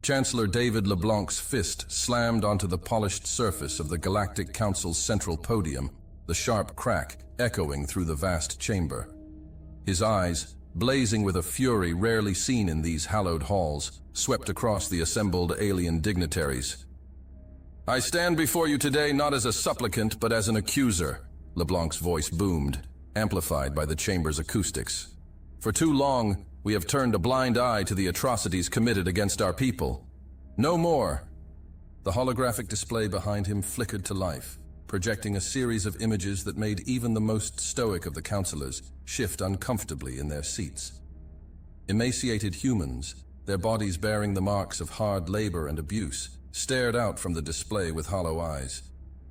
Chancellor David LeBlanc's fist slammed onto the polished surface of the Galactic Council's central podium, the sharp crack echoing through the vast chamber. His eyes, blazing with a fury rarely seen in these hallowed halls, swept across the assembled alien dignitaries. "I stand before you today not as a supplicant but as an accuser," LeBlanc's voice boomed, amplified by the chamber's acoustics. "For too long, we have turned a blind eye to the atrocities committed against our people. No more." The holographic display behind him flickered to life, projecting a series of images that made even the most stoic of the councillors shift uncomfortably in their seats. Emaciated humans, their bodies bearing the marks of hard labor and abuse, stared out from the display with hollow eyes.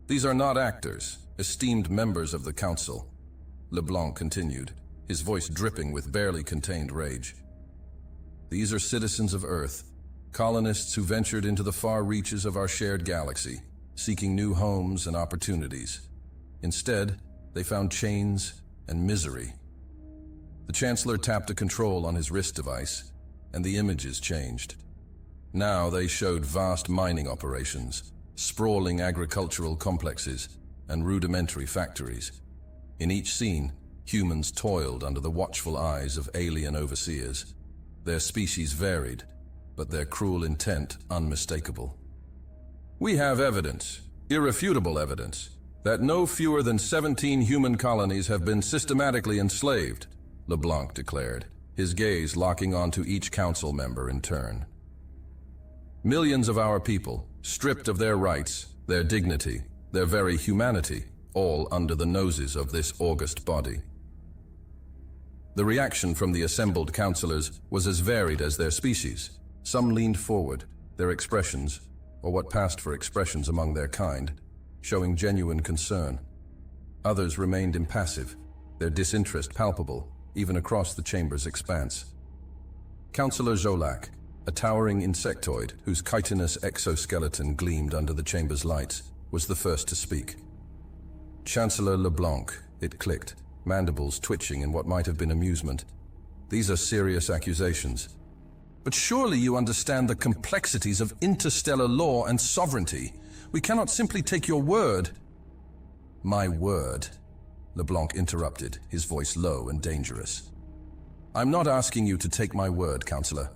"These are not actors, esteemed members of the council," LeBlanc continued, his voice dripping with barely contained rage. "These are citizens of Earth, colonists who ventured into the far reaches of our shared galaxy, seeking new homes and opportunities. Instead, they found chains and misery." The Chancellor tapped a control on his wrist device, and the images changed. Now they showed vast mining operations, sprawling agricultural complexes, and rudimentary factories. In each scene, humans toiled under the watchful eyes of alien overseers. Their species varied, but their cruel intent unmistakable. "We have evidence, irrefutable evidence, that no fewer than 17 human colonies have been systematically enslaved," LeBlanc declared, his gaze locking onto each council member in turn. "Millions of our people, stripped of their rights, their dignity, their very humanity, all under the noses of this august body." The reaction from the assembled councillors was as varied as their species. Some leaned forward, their expressions, or what passed for expressions among their kind, showing genuine concern. Others remained impassive, their disinterest palpable, even across the chamber's expanse. Councillor Zolak, a towering insectoid whose chitinous exoskeleton gleamed under the chamber's lights, was the first to speak. "Chancellor LeBlanc," it clicked, mandibles twitching in what might have been amusement. "These are serious accusations. But surely you understand the complexities of interstellar law and sovereignty. We cannot simply take your word." "My word," LeBlanc interrupted, his voice low and dangerous. "I'm not asking you to take my word, Councillor.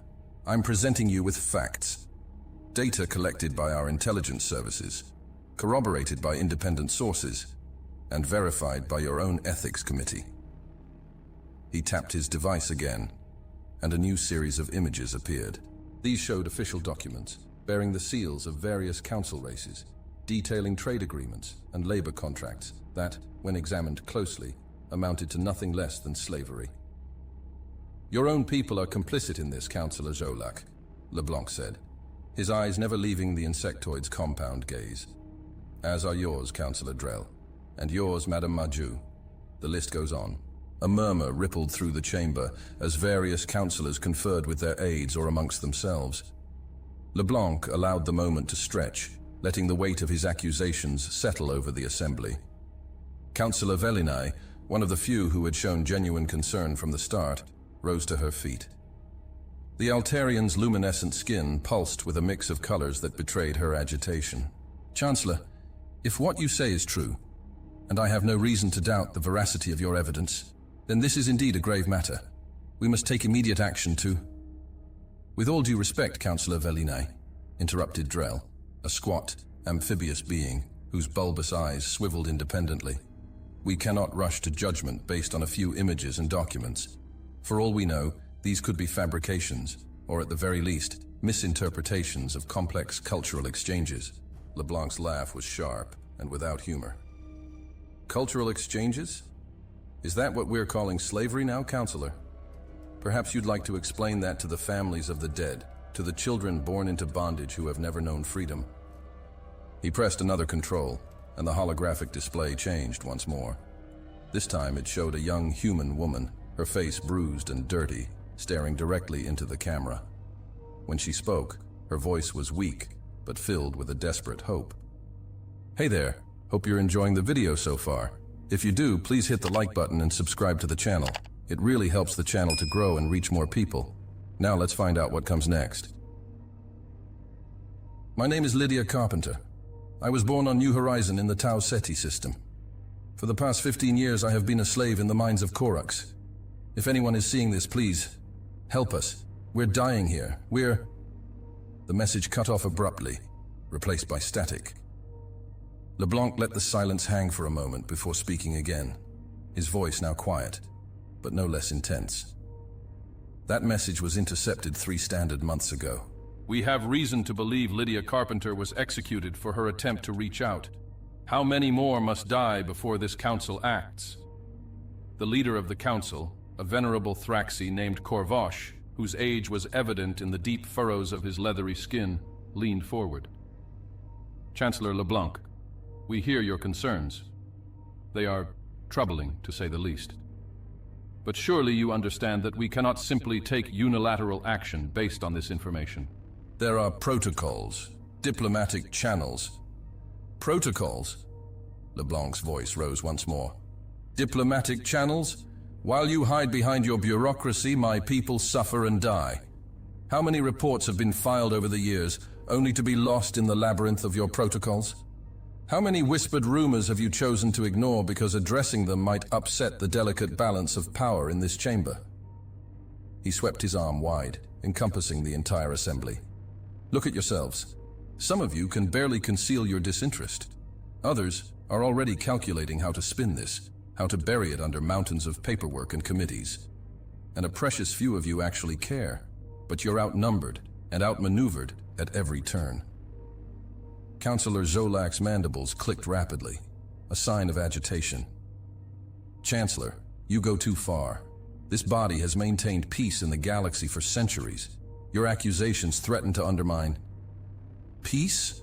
I'm presenting you with facts. Data collected by our intelligence services, corroborated by independent sources, and verified by your own ethics committee." He tapped his device again, and a new series of images appeared. These showed official documents, bearing the seals of various council races, detailing trade agreements and labor contracts that, when examined closely, amounted to nothing less than slavery. "Your own people are complicit in this, Councillor Zolak," LeBlanc said, his eyes never leaving the insectoid's compound gaze. "As are yours, Councillor Drell, and yours, Madame Maju." The list goes on. A murmur rippled through the chamber as various councillors conferred with their aides or amongst themselves. LeBlanc allowed the moment to stretch, letting the weight of his accusations settle over the assembly. Councillor Velinai, one of the few who had shown genuine concern from the start, rose to her feet. The Altarian's luminescent skin pulsed with a mix of colors that betrayed her agitation. "Chancellor, if what you say is true, and I have no reason to doubt the veracity of your evidence, then this is indeed a grave matter. We must take immediate action to—" "With all due respect, Councillor Velinai," interrupted Drell, a squat, amphibious being whose bulbous eyes swiveled independently. "We cannot rush to judgment based on a few images and documents. For all we know, these could be fabrications, or at the very least, misinterpretations of complex cultural exchanges." LeBlanc's laugh was sharp and without humor. "Cultural exchanges? Is that what we're calling slavery now, Councillor? Perhaps you'd like to explain that to the families of the dead, to the children born into bondage who have never known freedom." He pressed another control, and the holographic display changed once more. This time it showed a young human woman, her face bruised and dirty, staring directly into the camera. When she spoke, her voice was weak, but filled with a desperate hope. "Hey there, hope you're enjoying the video so far. If you do, please hit the like button and subscribe to the channel. It really helps the channel to grow and reach more people. Now let's find out what comes next." My name is Lydia Carpenter. I was born on New Horizon in the Tau Ceti system. For the past 15 years, I have been a slave in the mines of Korax. If anyone is seeing this, please, help us. We're dying here. The message cut off abruptly, replaced by static. LeBlanc let the silence hang for a moment before speaking again, his voice now quiet, but no less intense. That message was intercepted 3 standard months ago. We have reason to believe Lydia Carpenter was executed for her attempt to reach out. How many more must die before this council acts? The leader of the council, a venerable Thraxi named Korvosh, whose age was evident in the deep furrows of his leathery skin, leaned forward. Chancellor LeBlanc, we hear your concerns. They are troubling, to say the least. But surely you understand that we cannot simply take unilateral action based on this information. There are protocols, diplomatic channels. Protocols? LeBlanc's voice rose once more. Diplomatic channels? While you hide behind your bureaucracy, my people suffer and die. How many reports have been filed over the years, only to be lost in the labyrinth of your protocols? How many whispered rumors have you chosen to ignore because addressing them might upset the delicate balance of power in this chamber? He swept his arm wide, encompassing the entire assembly. Look at yourselves. Some of you can barely conceal your disinterest. Others are already calculating how to spin this, how to bury it under mountains of paperwork and committees. And a precious few of you actually care, but you're outnumbered and outmaneuvered at every turn. Councillor Zolak's mandibles clicked rapidly, a sign of agitation. Chancellor, you go too far. This body has maintained peace in the galaxy for centuries. Your accusations threaten to undermine... Peace?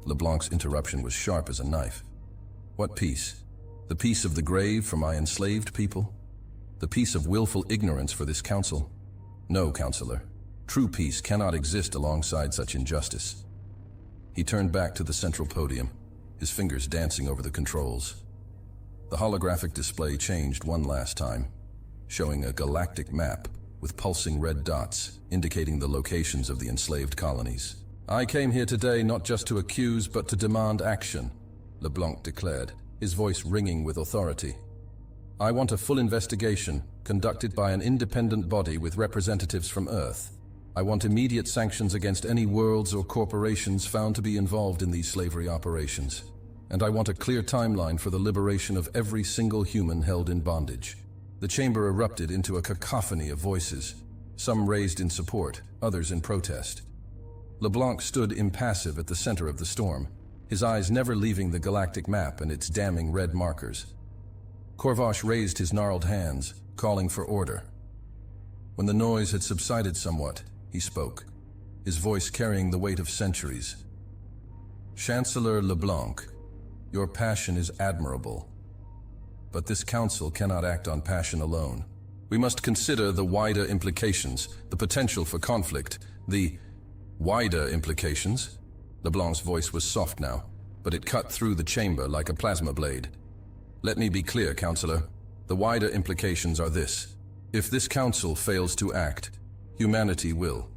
LeBlanc's interruption was sharp as a knife. What peace? The peace of the grave for my enslaved people? The peace of willful ignorance for this council? No, Councillor. True peace cannot exist alongside such injustice. He turned back to the central podium, his fingers dancing over the controls. The holographic display changed one last time, showing a galactic map with pulsing red dots indicating the locations of the enslaved colonies. I came here today not just to accuse but to demand action, LeBlanc declared, his voice ringing with authority. I want a full investigation conducted by an independent body with representatives from Earth. I want immediate sanctions against any worlds or corporations found to be involved in these slavery operations. And I want a clear timeline for the liberation of every single human held in bondage. The chamber erupted into a cacophony of voices, some raised in support, others in protest. LeBlanc stood impassive at the center of the storm, his eyes never leaving the galactic map and its damning red markers. Korvosh raised his gnarled hands, calling for order. When the noise had subsided somewhat, he spoke, his voice carrying the weight of centuries. Chancellor LeBlanc, your passion is admirable. But this council cannot act on passion alone. We must consider the wider implications, the potential for conflict, the wider implications. LeBlanc's voice was soft now, but it cut through the chamber like a plasma blade. Let me be clear, Councillor. The wider implications are this. If this council fails to act, humanity will.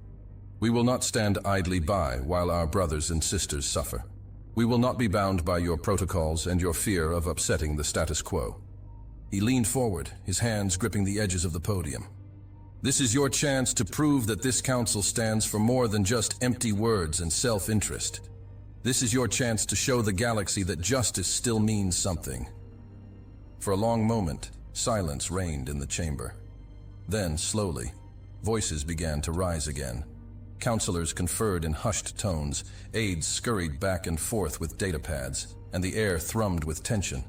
We will not stand idly by while our brothers and sisters suffer. We will not be bound by your protocols and your fear of upsetting the status quo. He leaned forward, his hands gripping the edges of the podium. This is your chance to prove that this council stands for more than just empty words and self-interest. This is your chance to show the galaxy that justice still means something. For a long moment, silence reigned in the chamber. Then, slowly, voices began to rise again. Councillors conferred in hushed tones, aides scurried back and forth with datapads, and the air thrummed with tension.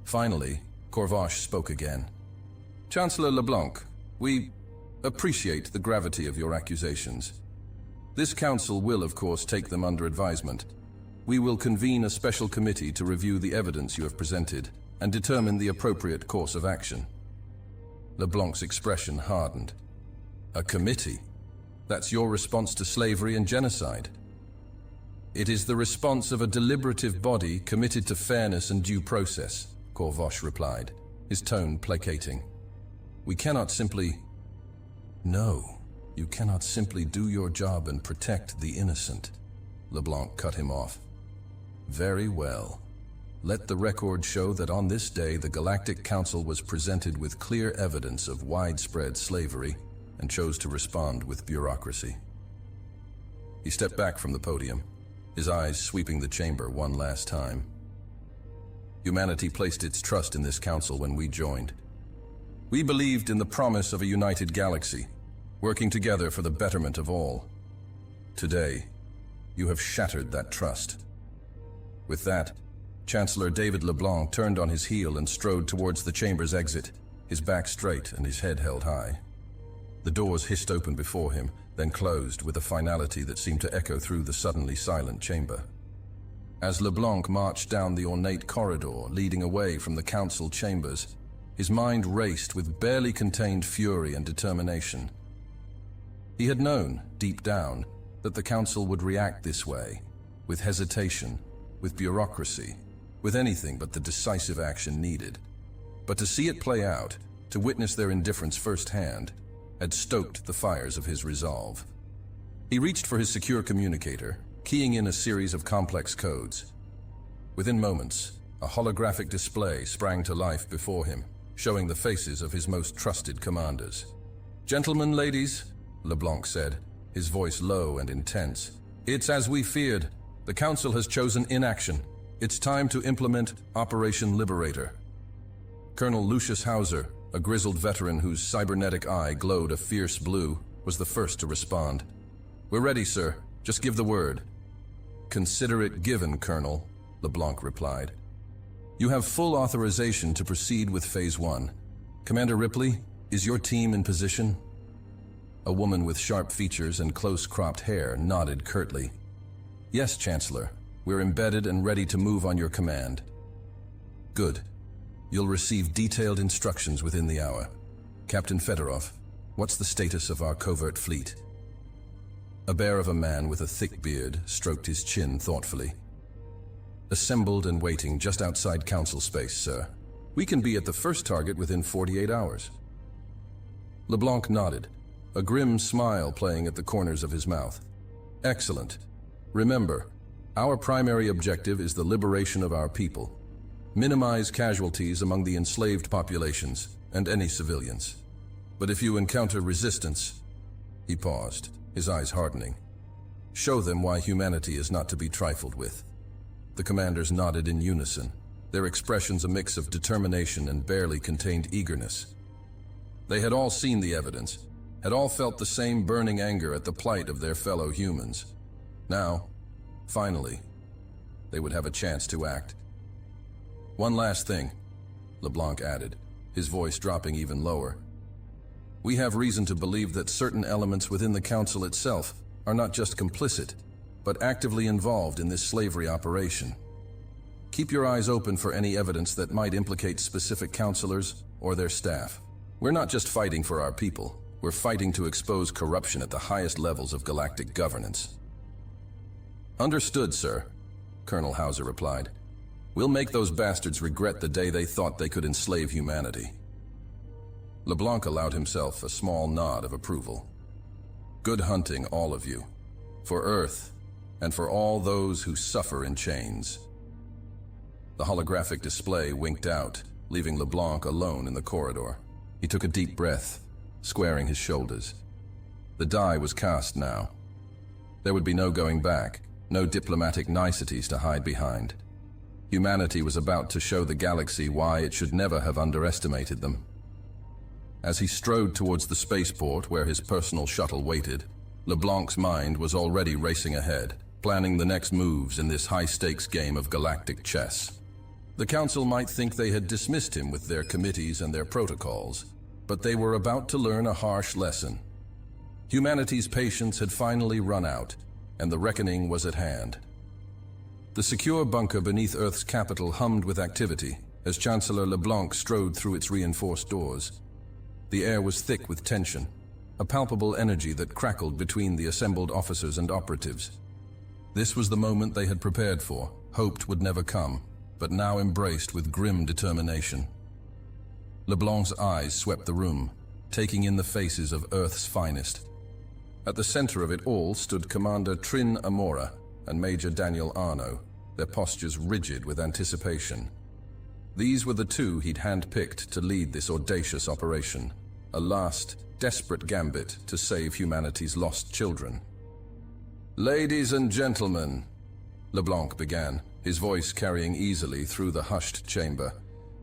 Finally, Korvosh spoke again. Chancellor LeBlanc, we appreciate the gravity of your accusations. This council will, of course, take them under advisement. We will convene a special committee to review the evidence you have presented and determine the appropriate course of action. LeBlanc's expression hardened. A committee? That's your response to slavery and genocide. It is the response of a deliberative body committed to fairness and due process, Korvosh replied, his tone placating. We cannot simply... No, you cannot simply do your job and protect the innocent. LeBlanc cut him off. Very well. Let the record show that on this day the Galactic Council was presented with clear evidence of widespread slavery and chose to respond with bureaucracy. He stepped back from the podium, his eyes sweeping the chamber one last time. Humanity placed its trust in this council when we joined. We believed in the promise of a united galaxy, working together for the betterment of all. Today, you have shattered that trust. With that, Chancellor David LeBlanc turned on his heel and strode towards the chamber's exit, his back straight and his head held high. The doors hissed open before him, then closed with a finality that seemed to echo through the suddenly silent chamber. As LeBlanc marched down the ornate corridor leading away from the council chambers, his mind raced with barely contained fury and determination. He had known, deep down, that the council would react this way, with hesitation, with bureaucracy, with anything but the decisive action needed. But to see it play out, to witness their indifference firsthand, had stoked the fires of his resolve. He reached for his secure communicator, keying in a series of complex codes. Within moments, a holographic display sprang to life before him, showing the faces of his most trusted commanders. "Gentlemen, ladies," LeBlanc said, his voice low and intense, "it's as we feared. The Council has chosen inaction. It's time to implement Operation Liberator." Colonel Lucius Hauser, a grizzled veteran whose cybernetic eye glowed a fierce blue, was the first to respond. "We're ready, sir. Just give the word." "Consider it given, Colonel," LeBlanc replied. "You have full authorization to proceed with Phase 1. Commander Ripley, is your team in position?" A woman with sharp features and close-cropped hair nodded curtly. "Yes, Chancellor. We're embedded and ready to move on your command." "Good. You'll receive detailed instructions within the hour. Captain Fedorov, what's the status of our covert fleet?" A bear of a man with a thick beard stroked his chin thoughtfully. "Assembled and waiting just outside council space, sir. We can be at the first target within 48 hours. LeBlanc nodded, a grim smile playing at the corners of his mouth. "Excellent. Remember, our primary objective is the liberation of our people. Minimize casualties among the enslaved populations and any civilians. But if you encounter resistance..." He paused, his eyes hardening. "Show them why humanity is not to be trifled with." The commanders nodded in unison, their expressions a mix of determination and barely contained eagerness. They had all seen the evidence, had all felt the same burning anger at the plight of their fellow humans. Now, finally, they would have a chance to act. "One last thing," LeBlanc added, his voice dropping even lower. "We have reason to believe that certain elements within the Council itself are not just complicit, but actively involved in this slavery operation. Keep your eyes open for any evidence that might implicate specific counselors or their staff. We're not just fighting for our people, we're fighting to expose corruption at the highest levels of galactic governance." "Understood, sir," Colonel Hauser replied. "We'll make those bastards regret the day they thought they could enslave humanity." LeBlanc allowed himself a small nod of approval. "Good hunting, all of you. For Earth, and for all those who suffer in chains." The holographic display winked out, leaving LeBlanc alone in the corridor. He took a deep breath, squaring his shoulders. The die was cast now. There would be no going back, no diplomatic niceties to hide behind. Humanity was about to show the galaxy why it should never have underestimated them. As he strode towards the spaceport where his personal shuttle waited, LeBlanc's mind was already racing ahead, planning the next moves in this high-stakes game of galactic chess. The Council might think they had dismissed him with their committees and their protocols, but they were about to learn a harsh lesson. Humanity's patience had finally run out, and the reckoning was at hand. The secure bunker beneath Earth's capital hummed with activity as Chancellor LeBlanc strode through its reinforced doors. The air was thick with tension, a palpable energy that crackled between the assembled officers and operatives. This was the moment they had prepared for, hoped would never come, but now embraced with grim determination. LeBlanc's eyes swept the room, taking in the faces of Earth's finest. At the center of it all stood Commander Trin Amora, and Major Daniel Arno, their postures rigid with anticipation. These were the two he'd handpicked to lead this audacious operation, a last, desperate gambit to save humanity's lost children. "Ladies and gentlemen," LeBlanc began, his voice carrying easily through the hushed chamber,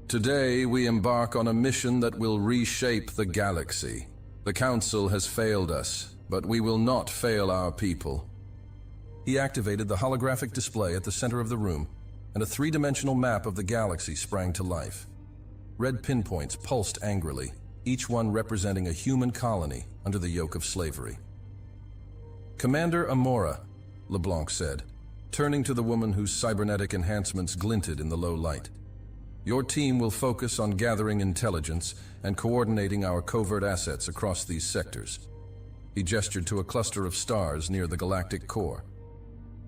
"today we embark on a mission that will reshape the galaxy. The Council has failed us, but we will not fail our people." He activated the holographic display at the center of the room, and a three-dimensional map of the galaxy sprang to life. Red pinpoints pulsed angrily, each one representing a human colony under the yoke of slavery. "Commander Amora," LeBlanc said, turning to the woman whose cybernetic enhancements glinted in the low light. "Your team will focus on gathering intelligence and coordinating our covert assets across these sectors." He gestured to a cluster of stars near the galactic core.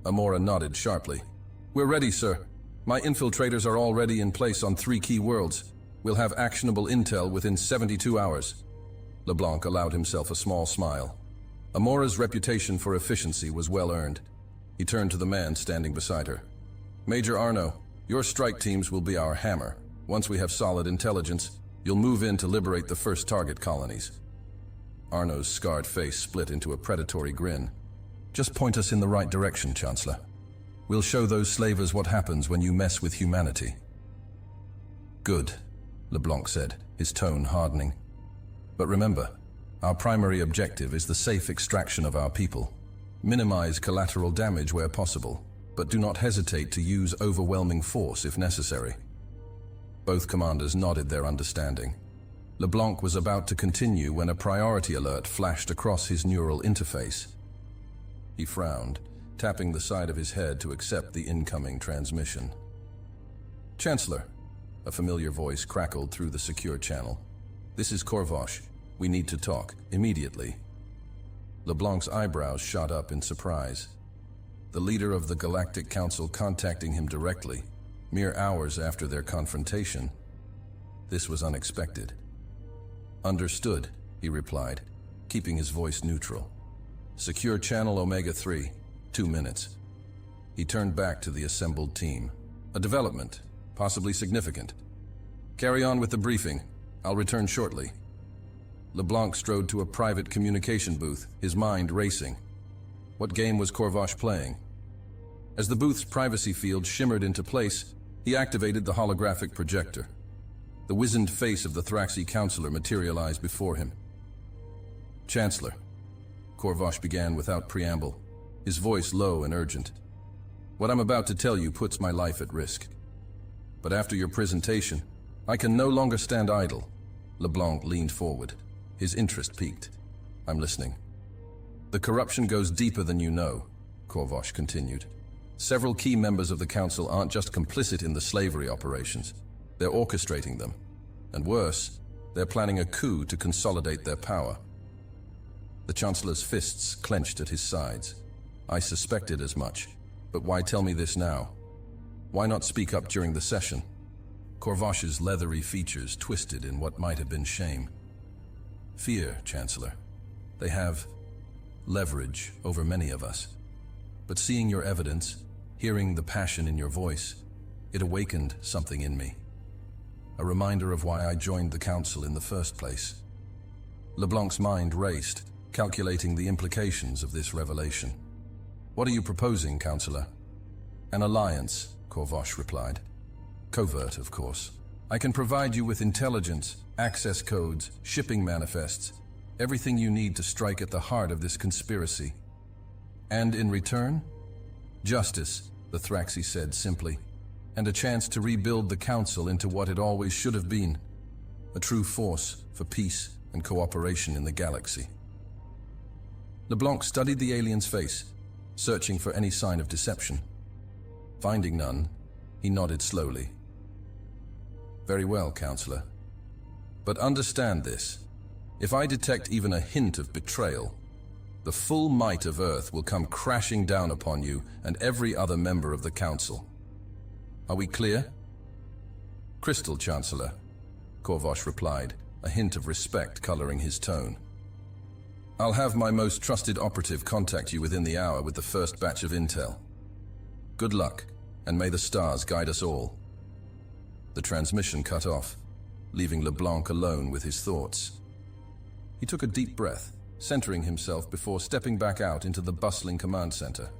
Amora nodded sharply. "We're ready, sir. My infiltrators are already in place on 3 key worlds. We'll have actionable intel within 72 hours. LeBlanc allowed himself a small smile. Amora's reputation for efficiency was well earned. He turned to the man standing beside her. "Major Arno, your strike teams will be our hammer. Once we have solid intelligence, you'll move in to liberate the first target colonies." Arno's scarred face split into a predatory grin. "Just point us in the right direction, Chancellor. We'll show those slavers what happens when you mess with humanity." "Good," LeBlanc said, his tone hardening. "But remember, our primary objective is the safe extraction of our people. Minimize collateral damage where possible, but do not hesitate to use overwhelming force if necessary." Both commanders nodded their understanding. LeBlanc was about to continue when a priority alert flashed across his neural interface. He frowned, tapping the side of his head to accept the incoming transmission. "Chancellor," a familiar voice crackled through the secure channel. "This is Korvosh. We need to talk, immediately." LeBlanc's eyebrows shot up in surprise. The leader of the Galactic Council contacting him directly, mere hours after their confrontation. This was unexpected. "Understood," he replied, keeping his voice neutral. "Secure channel Omega-3, 2 minutes." He turned back to the assembled team. "A development, possibly significant. Carry on with the briefing. I'll return shortly." LeBlanc strode to a private communication booth, his mind racing. What game was Korvosh playing? As the booth's privacy field shimmered into place, he activated the holographic projector. The wizened face of the Thraxi counselor materialized before him. "Chancellor," Korvosh began without preamble, his voice low and urgent. "What I'm about to tell you puts my life at risk. But after your presentation, I can no longer stand idle." LeBlanc leaned forward, his interest piqued. "I'm listening." "The corruption goes deeper than you know," Korvosh continued. "Several key members of the Council aren't just complicit in the slavery operations. They're orchestrating them. And worse, they're planning a coup to consolidate their power." The Chancellor's fists clenched at his sides. "I suspected as much. But why tell me this now? Why not speak up during the session?" Korvosh's leathery features twisted in what might have been shame. "Fear, Chancellor. They have leverage over many of us. But seeing your evidence, hearing the passion in your voice, it awakened something in me. A reminder of why I joined the Council in the first place." LeBlanc's mind raced, calculating the implications of this revelation. "What are you proposing, Councillor?" "An alliance," Korvosh replied. "Covert, of course. I can provide you with intelligence, access codes, shipping manifests, everything you need to strike at the heart of this conspiracy. And in return? Justice," the Thraxi said simply, "and a chance to rebuild the Council into what it always should have been, a true force for peace and cooperation in the galaxy." LeBlanc studied the alien's face, searching for any sign of deception. Finding none, he nodded slowly. "Very well, Counselor. But understand this. If I detect even a hint of betrayal, the full might of Earth will come crashing down upon you and every other member of the Council. Are we clear?" "Crystal, Chancellor," Korvosh replied, a hint of respect coloring his tone. "I'll have my most trusted operative contact you within the hour with the first batch of intel. Good luck, and may the stars guide us all." The transmission cut off, leaving LeBlanc alone with his thoughts. He took a deep breath, centering himself before stepping back out into the bustling command center.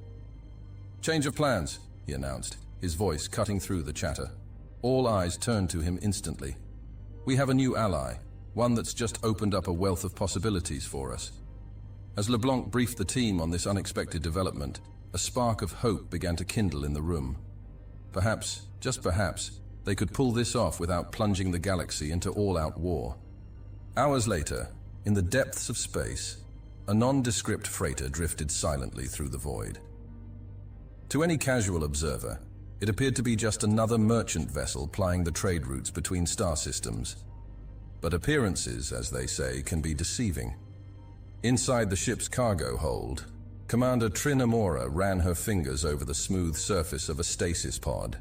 "Change of plans," he announced, his voice cutting through the chatter. All eyes turned to him instantly. "We have a new ally, one that's just opened up a wealth of possibilities for us." As LeBlanc briefed the team on this unexpected development, a spark of hope began to kindle in the room. Perhaps, just perhaps, they could pull this off without plunging the galaxy into all-out war. Hours later, in the depths of space, a nondescript freighter drifted silently through the void. To any casual observer, it appeared to be just another merchant vessel plying the trade routes between star systems. But appearances, as they say, can be deceiving. Inside the ship's cargo hold, Commander Trin Amora ran her fingers over the smooth surface of a stasis pod.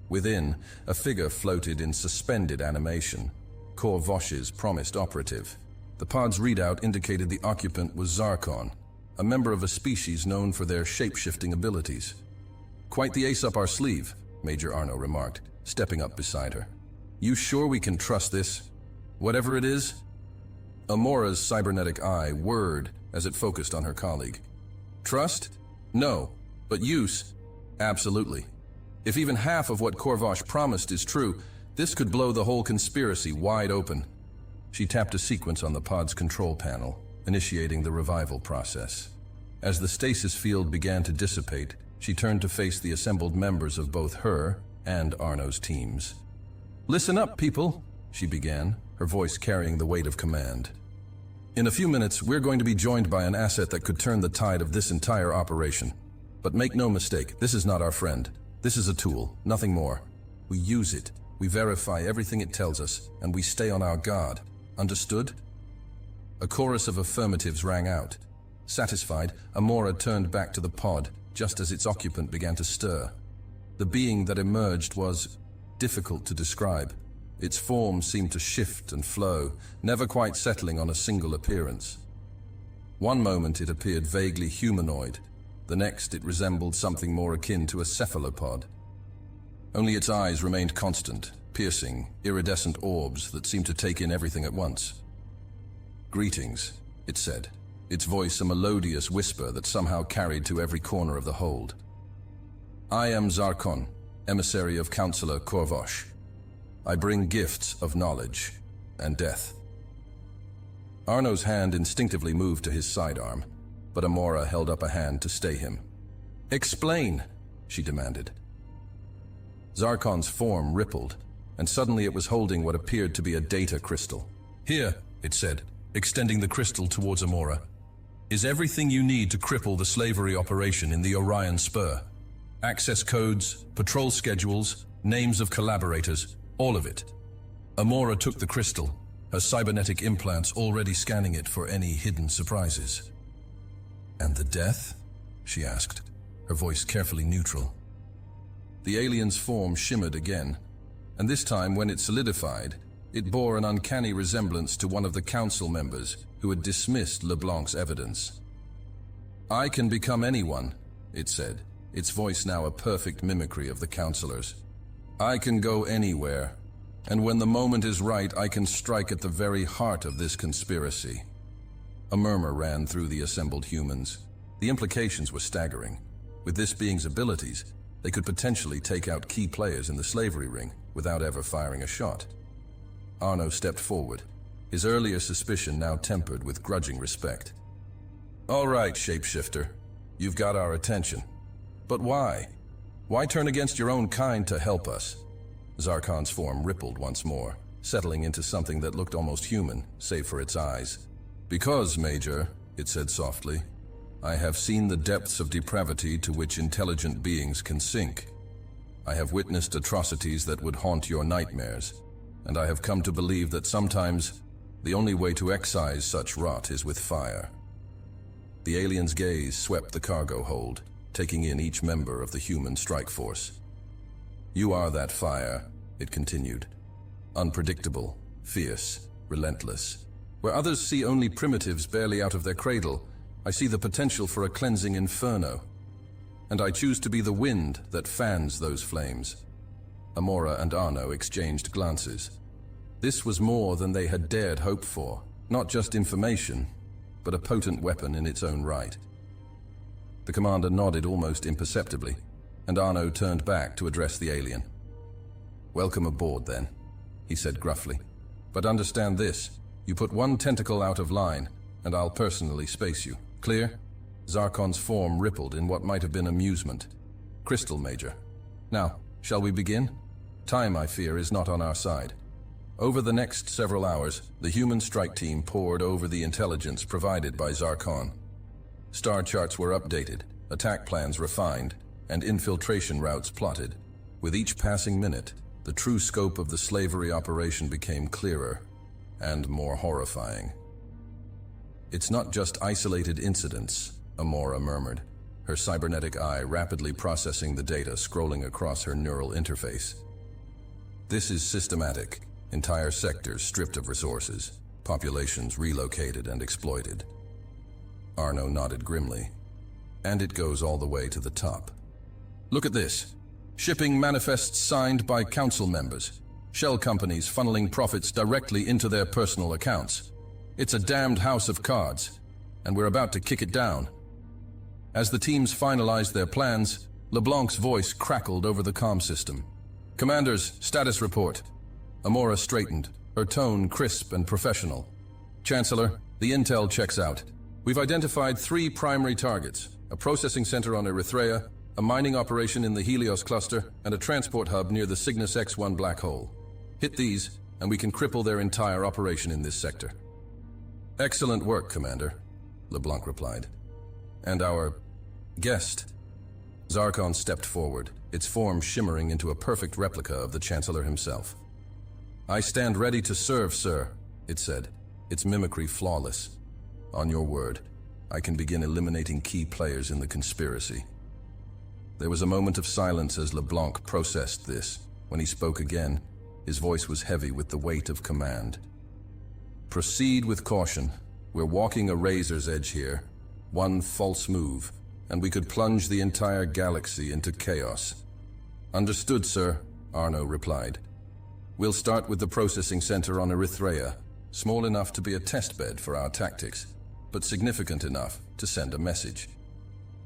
Within, a figure floated in suspended animation, Hfy's promised operative. The pod's readout indicated the occupant was Zarkon, a member of a species known for their shape-shifting abilities. "Quite the ace up our sleeve," Major Arno remarked, stepping up beside her. "You sure we can trust this? Whatever it is?" Amora's cybernetic eye whirred as it focused on her colleague. "Trust? No. But use? Absolutely. If even half of what Hfy promised is true, this could blow the whole conspiracy wide open." She tapped a sequence on the pod's control panel, initiating the revival process. As the stasis field began to dissipate, she turned to face the assembled members of both her and Arno's teams. "Listen up, people," she began, her voice carrying the weight of command. "In a few minutes, we're going to be joined by an asset that could turn the tide of this entire operation. But make no mistake, this is not our friend. This is a tool, nothing more. We use it, we verify everything it tells us, and we stay on our guard. Understood?" A chorus of affirmatives rang out. Satisfied, Amora turned back to the pod, just as its occupant began to stir. The being that emerged was difficult to describe. Its form seemed to shift and flow, never quite settling on a single appearance. One moment it appeared vaguely humanoid, the next it resembled something more akin to a cephalopod. Only its eyes remained constant, piercing, iridescent orbs that seemed to take in everything at once. "Greetings," it said, its voice a melodious whisper that somehow carried to every corner of the hold. "I am Zarkon, emissary of Counselor Hfy. I bring gifts of knowledge and death." Arno's hand instinctively moved to his sidearm, but Amora held up a hand to stay him. "Explain," she demanded. Zarkon's form rippled, and suddenly it was holding what appeared to be a data crystal. "Here," it said, extending the crystal towards Amora, "is everything you need to cripple the slavery operation in the Orion Spur. Access codes, patrol schedules, names of collaborators, all of it." Amora took the crystal, her cybernetic implants already scanning it for any hidden surprises. "And the death?" she asked, her voice carefully neutral. The alien's form shimmered again, and this time when it solidified, it bore an uncanny resemblance to one of the council members who had dismissed LeBlanc's evidence. "I can become anyone," it said, its voice now a perfect mimicry of the councilors. "I can go anywhere, and when the moment is right, I can strike at the very heart of this conspiracy." A murmur ran through the assembled humans. The implications were staggering. With this being's abilities, they could potentially take out key players in the slavery ring without ever firing a shot. Arno stepped forward, his earlier suspicion now tempered with grudging respect. "All right, shapeshifter, you've got our attention. But why? Why turn against your own kind to help us?" Zarkon's form rippled once more, settling into something that looked almost human, save for its eyes. "Because, Major," it said softly, "I have seen the depths of depravity to which intelligent beings can sink. I have witnessed atrocities that would haunt your nightmares, and I have come to believe that sometimes the only way to excise such rot is with fire." The alien's gaze swept the cargo hold, taking in each member of the human strike force. "You are that fire," it continued. "Unpredictable, fierce, relentless. Where others see only primitives barely out of their cradle, I see the potential for a cleansing inferno." and I choose to be the wind that fans those flames." Amora and Arno exchanged glances. This was more than they had dared hope for, not just information, but a potent weapon in its own right. The commander nodded almost imperceptibly, and Arno turned back to address the alien. "Welcome aboard, then," he said gruffly. "But understand this, you put one tentacle out of line, and I'll personally space you. Clear?" Zarkon's form rippled in what might have been amusement. "Crystal, Major. Now, shall we begin? Time, I fear, is not on our side." Over the next several hours, the human strike team pored over the intelligence provided by Zarkon. Star charts were updated, attack plans refined, and infiltration routes plotted. With each passing minute, the true scope of the slavery operation became clearer and more horrifying. "It's not just isolated incidents," Amora murmured, her cybernetic eye rapidly processing the data scrolling across her neural interface. "This is systematic. Entire sectors stripped of resources, populations relocated and exploited." Arno nodded grimly. "And it goes all the way to the top. Look at this. Shipping manifests signed by council members. Shell companies funneling profits directly into their personal accounts. It's a damned house of cards, and we're about to kick it down." As the teams finalized their plans, LeBlanc's voice crackled over the comm system. "Commanders, status report." Amora straightened, her tone crisp and professional. "Chancellor, the intel checks out. We've identified 3 primary targets: a processing center on Erythrea, a mining operation in the Helios cluster, and a transport hub near the Cygnus X1 black hole. Hit these, and we can cripple their entire operation in this sector." "Excellent work, Commander," LeBlanc replied. "And our guest?" Zarkon stepped forward, its form shimmering into a perfect replica of the Chancellor himself. "I stand ready to serve, sir," it said, its mimicry flawless. "On your word, I can begin eliminating key players in the conspiracy." There was a moment of silence as LeBlanc processed this. When he spoke again, his voice was heavy with the weight of command. "Proceed with caution. We're walking a razor's edge here. One false move, and we could plunge the entire galaxy into chaos." "Understood, sir," Arno replied. "We'll start with the processing center on Erythrea, small enough to be a testbed for our tactics, but significant enough to send a message."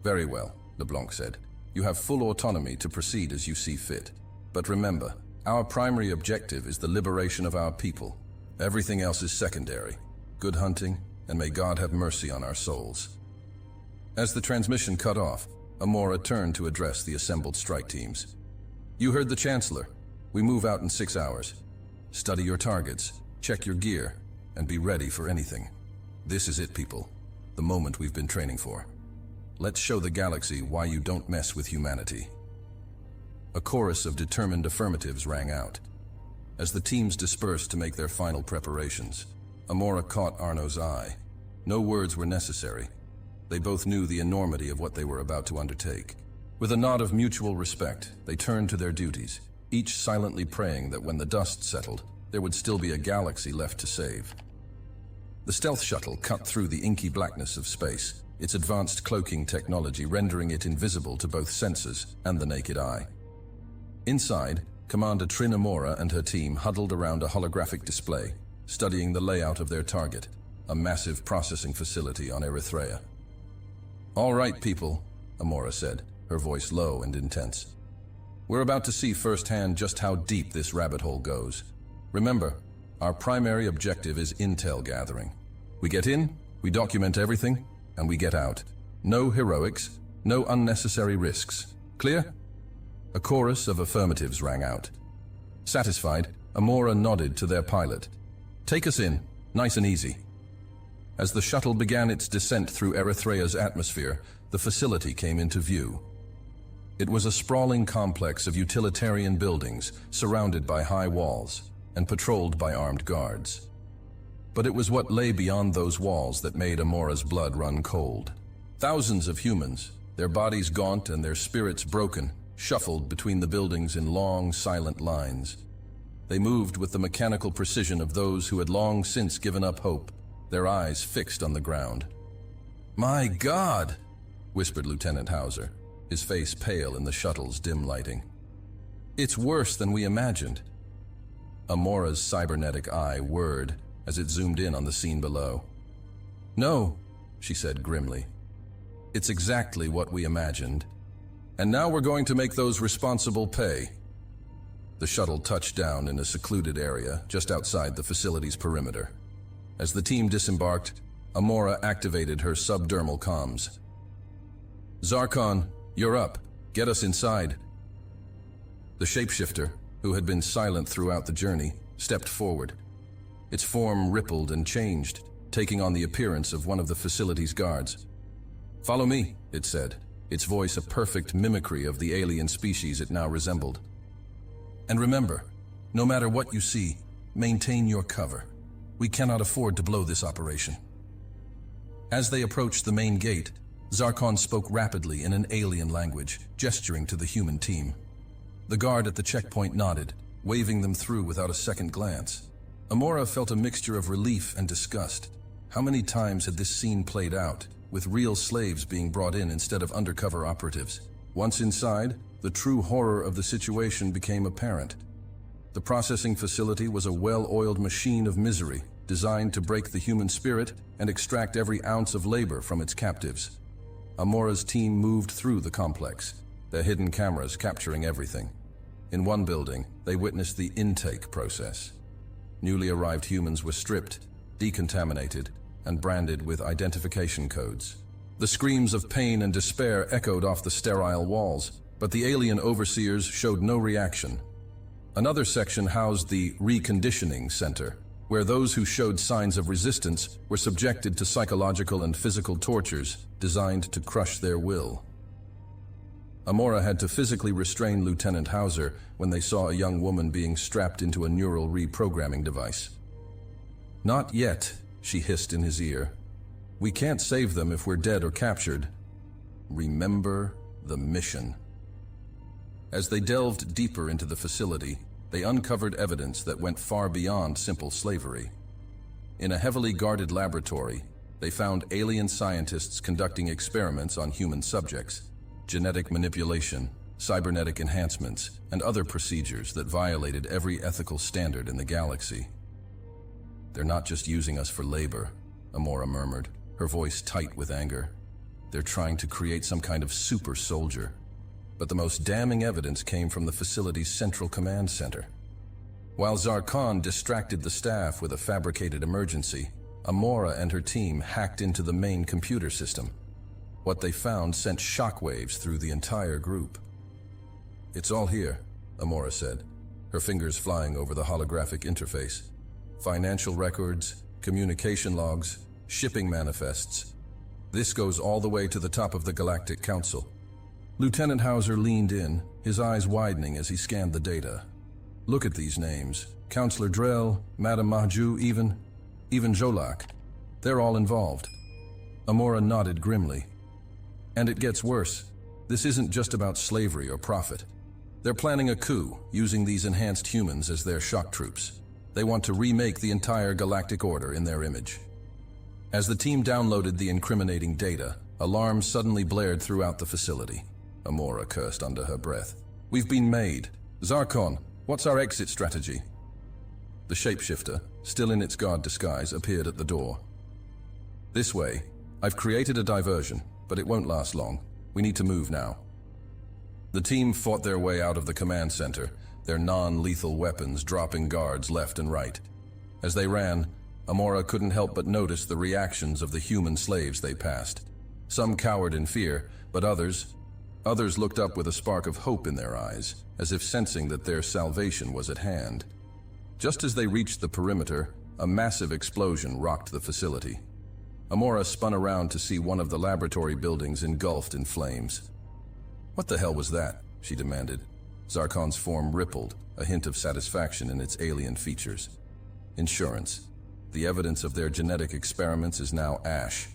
"Very well," LeBlanc said. "You have full autonomy to proceed as you see fit. But remember, our primary objective is the liberation of our people. Everything else is secondary. Good hunting, and may God have mercy on our souls." As the transmission cut off, Amora turned to address the assembled strike teams. "You heard the Chancellor. We move out in 6 hours. Study your targets, check your gear, and be ready for anything. This is it, people. The moment we've been training for. Let's show the galaxy why you don't mess with humanity." A chorus of determined affirmatives rang out. As the teams dispersed to make their final preparations, Amora caught Arno's eye. No words were necessary. They both knew the enormity of what they were about to undertake. With a nod of mutual respect, they turned to their duties, each silently praying that when the dust settled, there would still be a galaxy left to save. The stealth shuttle cut through the inky blackness of space, its advanced cloaking technology rendering it invisible to both senses and the naked eye. Inside, Commander Trin Amora and her team huddled around a holographic display, studying the layout of their target, a massive processing facility on Erythrea. "All right, people," Amora said, her voice low and intense. "We're about to see firsthand just how deep this rabbit hole goes. Remember, our primary objective is intel gathering. We get in, we document everything, and we get out. No heroics, no unnecessary risks. Clear?" A chorus of affirmatives rang out. Satisfied, Amora nodded to their pilot. "Take us in, nice and easy." As the shuttle began its descent through Erythrea's atmosphere, the facility came into view. It was a sprawling complex of utilitarian buildings surrounded by high walls and patrolled by armed guards. But it was what lay beyond those walls that made Amora's blood run cold. Thousands of humans, their bodies gaunt and their spirits broken, shuffled between the buildings in long, silent lines. They moved with the mechanical precision of those who had long since given up hope, their eyes fixed on the ground. "My God!" whispered Lieutenant Hauser, his face pale in the shuttle's dim lighting. "It's worse than we imagined." Amora's cybernetic eye whirred as it zoomed in on the scene below. "No," she said grimly. "It's exactly what we imagined. And now we're going to make those responsible pay." The shuttle touched down in a secluded area just outside the facility's perimeter. As the team disembarked, Amora activated her subdermal comms. "Zarkon, you're up. Get us inside." The shapeshifter, who had been silent throughout the journey, stepped forward. Its form rippled and changed, taking on the appearance of one of the facility's guards. "Follow me," it said, its voice a perfect mimicry of the alien species it now resembled. "And remember, no matter what you see, maintain your cover. We cannot afford to blow this operation." As they approached the main gate, Zarkon spoke rapidly in an alien language, gesturing to the human team. The guard at the checkpoint nodded, waving them through without a second glance. Amora felt a mixture of relief and disgust. How many times had this scene played out, with real slaves being brought in instead of undercover operatives? Once inside, the true horror of the situation became apparent. The processing facility was a well-oiled machine of misery, designed to break the human spirit and extract every ounce of labor from its captives. Amora's team moved through the complex, their hidden cameras capturing everything. In one building, they witnessed the intake process. Newly arrived humans were stripped, decontaminated, and branded with identification codes. The screams of pain and despair echoed off the sterile walls, but the alien overseers showed no reaction. Another section housed the reconditioning center, where those who showed signs of resistance were subjected to psychological and physical tortures designed to crush their will. Amora had to physically restrain Lieutenant Hauser when they saw a young woman being strapped into a neural reprogramming device. "Not yet," she hissed in his ear. "We can't save them if we're dead or captured. Remember the mission." As they delved deeper into the facility, they uncovered evidence that went far beyond simple slavery. In a heavily guarded laboratory, they found alien scientists conducting experiments on human subjects, genetic manipulation, cybernetic enhancements, and other procedures that violated every ethical standard in the galaxy. "They're not just using us for labor," Amora murmured, her voice tight with anger. "They're trying to create some kind of super soldier." But the most damning evidence came from the facility's central command center. While Zarkon distracted the staff with a fabricated emergency, Amora and her team hacked into the main computer system. What they found sent shockwaves through the entire group. "It's all here," Amora said, her fingers flying over the holographic interface. "Financial records, communication logs, shipping manifests. This goes all the way to the top of the Galactic Council." Lieutenant Hauser leaned in, his eyes widening as he scanned the data. "Look at these names. Counselor Drell, Madame Mahju, even Jolak. They're all involved." Amora nodded grimly. "And it gets worse. This isn't just about slavery or profit. They're planning a coup, using these enhanced humans as their shock troops. They want to remake the entire galactic order in their image." As the team downloaded the incriminating data, alarms suddenly blared throughout the facility. Amora cursed under her breath. "We've been made. Zarkon, what's our exit strategy?" The shapeshifter, still in its guard disguise, appeared at the door. "This way. I've created a diversion, but it won't last long. We need to move now." The team fought their way out of the command center, their non-lethal weapons dropping guards left and right. As they ran, Amora couldn't help but notice the reactions of the human slaves they passed. Some cowered in fear, but others looked up with a spark of hope in their eyes, as if sensing that their salvation was at hand. Just as they reached the perimeter, a massive explosion rocked the facility. Amora spun around to see one of the laboratory buildings engulfed in flames. "What the hell was that?" she demanded. Zarkon's form rippled, a hint of satisfaction in its alien features. "Insurance. The evidence of their genetic experiments is now ash.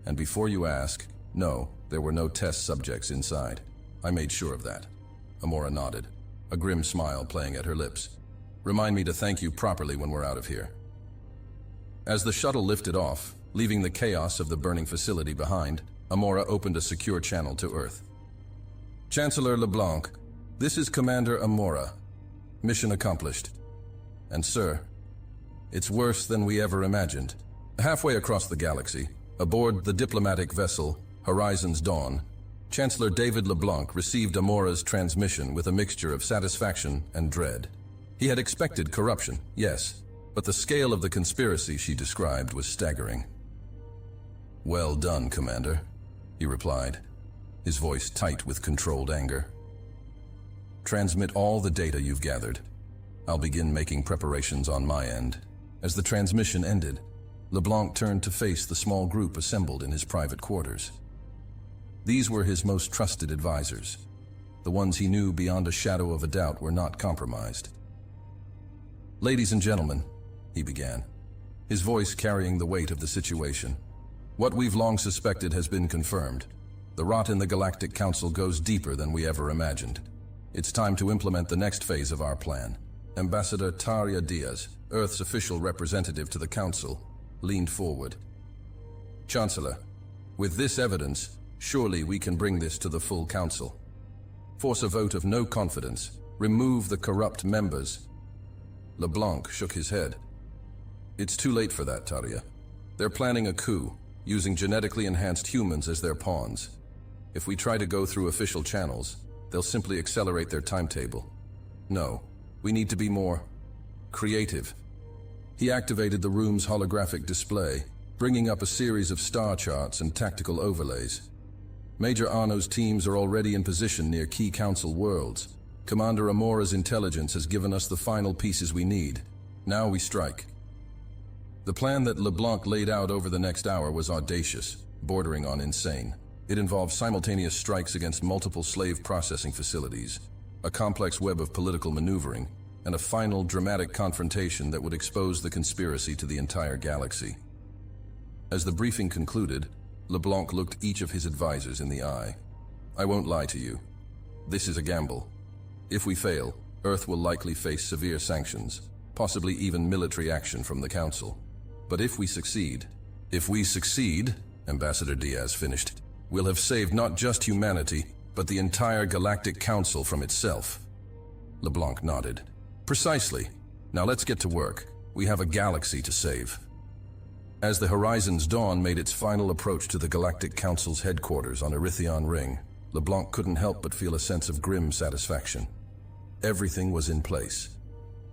And before you ask, no, there were no test subjects inside. I made sure of that." Amora nodded, a grim smile playing at her lips. "Remind me to thank you properly when we're out of here." As the shuttle lifted off, leaving the chaos of the burning facility behind, Amora opened a secure channel to Earth. Chancellor LeBlanc, this is Commander Amora. Mission accomplished. And sir, it's worse than we ever imagined. Halfway across the galaxy, aboard the diplomatic vessel Horizon's Dawn, Chancellor David LeBlanc received Amora's transmission with a mixture of satisfaction and dread. He had expected corruption, yes, but the scale of the conspiracy she described was staggering. "Well done, Commander," he replied, his voice tight with controlled anger. "Transmit all the data you've gathered. I'll begin making preparations on my end." As the transmission ended, LeBlanc turned to face the small group assembled in his private quarters. These were his most trusted advisors, the ones he knew beyond a shadow of a doubt were not compromised. "Ladies and gentlemen," he began, his voice carrying the weight of the situation, "what we've long suspected has been confirmed. The rot in the Galactic Council goes deeper than we ever imagined. It's time to implement the next phase of our plan." Ambassador Taria Diaz, Earth's official representative to the Council, leaned forward. "Chancellor, with this evidence, surely we can bring this to the full Council. Force a vote of no confidence. Remove the corrupt members." LeBlanc shook his head. "It's too late for that, Taria. They're planning a coup, using genetically enhanced humans as their pawns. If we try to go through official channels, they'll simply accelerate their timetable. No, we need to be more creative." He activated the room's holographic display, bringing up a series of star charts and tactical overlays. Major Arno's teams are already in position near key Council worlds. Commander Amora's intelligence has given us the final pieces we need. Now we strike. The plan that LeBlanc laid out over the next hour was audacious, bordering on insane. It involved simultaneous strikes against multiple slave processing facilities, a complex web of political maneuvering, and a final dramatic confrontation that would expose the conspiracy to the entire galaxy. As the briefing concluded, LeBlanc looked each of his advisors in the eye. "I won't lie to you. This is a gamble. If we fail, Earth will likely face severe sanctions, possibly even military action from the Council. But if we succeed, Ambassador Diaz finished, we'll have saved not just humanity, but the entire Galactic Council from itself." LeBlanc nodded. "Precisely. Now let's get to work. We have a galaxy to save." As the Horizon's Dawn made its final approach to the Galactic Council's headquarters on Erythion Ring, LeBlanc couldn't help but feel a sense of grim satisfaction. Everything was in place.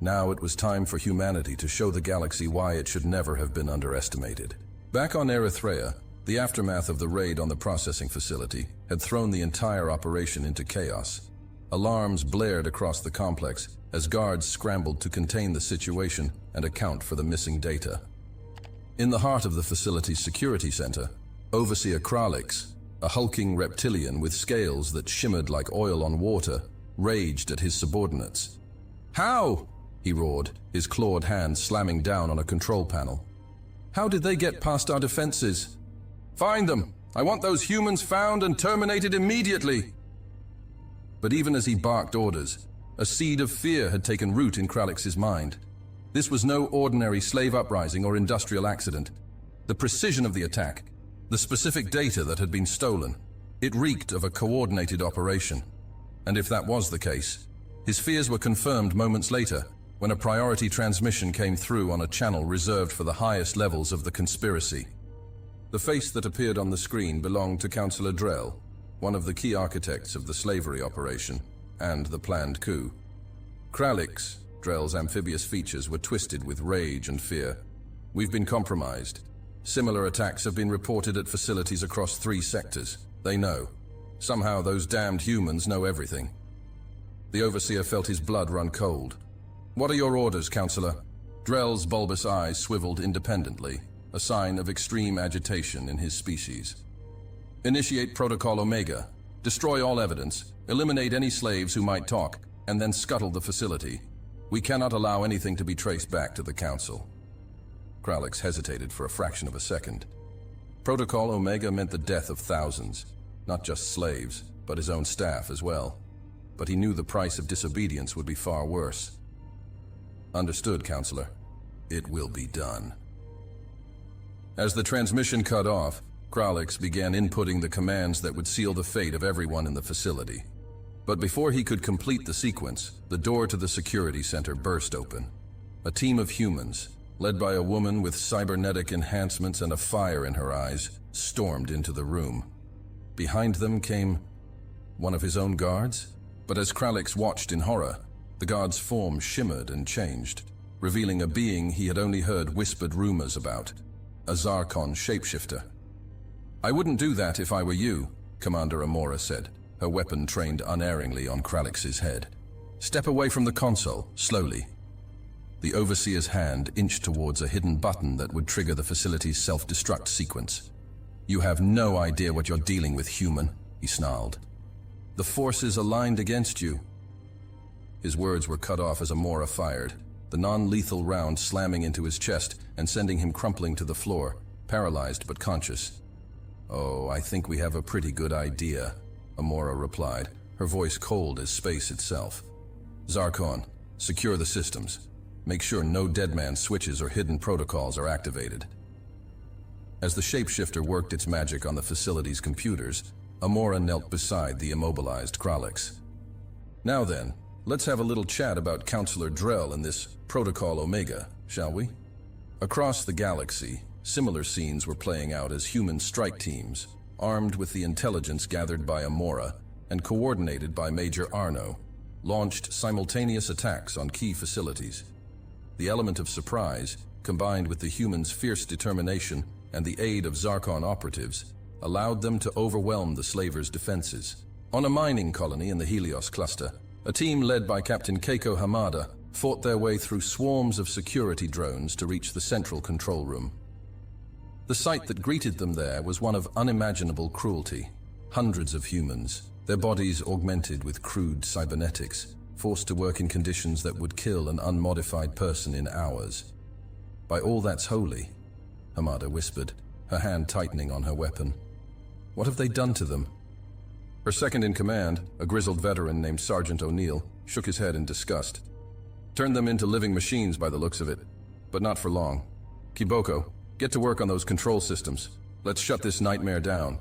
Now it was time for humanity to show the galaxy why it should never have been underestimated. Back on Erythrea, the aftermath of the raid on the processing facility had thrown the entire operation into chaos. Alarms blared across the complex as guards scrambled to contain the situation and account for the missing data. In the heart of the facility's security center, Overseer Kralix, a hulking reptilian with scales that shimmered like oil on water, raged at his subordinates. "How?" he roared, his clawed hand slamming down on a control panel. "How did they get past our defenses? Find them! I want those humans found and terminated immediately!" But even as he barked orders, a seed of fear had taken root in Kralix's mind. This was no ordinary slave uprising or industrial accident. The precision of the attack, the specific data that had been stolen, it reeked of a coordinated operation. And if that was the case, his fears were confirmed moments later when a priority transmission came through on a channel reserved for the highest levels of the conspiracy. The face that appeared on the screen belonged to Councillor Drell, one of the key architects of the slavery operation and the planned coup. Kralix, Drell's amphibious features were twisted with rage and fear. "We've been compromised. Similar attacks have been reported at facilities across 3 sectors. They know. Somehow those damned humans know everything." The Overseer felt his blood run cold. "What are your orders, Councillor?" Drell's bulbous eyes swiveled independently, a sign of extreme agitation in his species. "Initiate Protocol Omega. Destroy all evidence, eliminate any slaves who might talk, and then scuttle the facility. We cannot allow anything to be traced back to the Council." Kralix hesitated for a fraction of a second. Protocol Omega meant the death of thousands, not just slaves, but his own staff as well. But he knew the price of disobedience would be far worse. "Understood, Councillor. It will be done." As the transmission cut off, Kralix began inputting the commands that would seal the fate of everyone in the facility. But before he could complete the sequence, the door to the security center burst open. A team of humans, led by a woman with cybernetic enhancements and a fire in her eyes, stormed into the room. Behind them came one of his own guards? But as Kralix watched in horror, the guard's form shimmered and changed, revealing a being he had only heard whispered rumors about, a Zarkon shapeshifter. "I wouldn't do that if I were you," Commander Amora said, her weapon trained unerringly on Kralix's head. "Step away from the console, slowly." The Overseer's hand inched towards a hidden button that would trigger the facility's self-destruct sequence. "You have no idea what you're dealing with, human," he snarled. "The forces aligned against you." His words were cut off as Amora fired, the non-lethal round slamming into his chest and sending him crumpling to the floor, paralyzed but conscious. "Oh, I think we have a pretty good idea," Amora replied, her voice cold as space itself. "Zarkon, secure the systems. Make sure no deadman switches or hidden protocols are activated." As the shapeshifter worked its magic on the facility's computers, Amora knelt beside the immobilized Kralix. "Now then, let's have a little chat about Counselor Drell and this Protocol Omega, shall we?" Across the galaxy, similar scenes were playing out as human strike teams, armed with the intelligence gathered by Amora and coordinated by Major Arno, launched simultaneous attacks on key facilities. The element of surprise, combined with the humans' fierce determination and the aid of Zarkon operatives, allowed them to overwhelm the slavers' defenses. On a mining colony in the Helios cluster, a team led by Captain Keiko Hamada fought their way through swarms of security drones to reach the central control room. The sight that greeted them there was one of unimaginable cruelty. Hundreds of humans, their bodies augmented with crude cybernetics, forced to work in conditions that would kill an unmodified person in hours. "By all that's holy," Hamada whispered, her hand tightening on her weapon. "What have they done to them?" Her second-in-command, a grizzled veteran named Sergeant O'Neill, shook his head in disgust. "Turned them into living machines by the looks of it, but not for long. Kiboko, get to work on those control systems. Let's shut this nightmare down."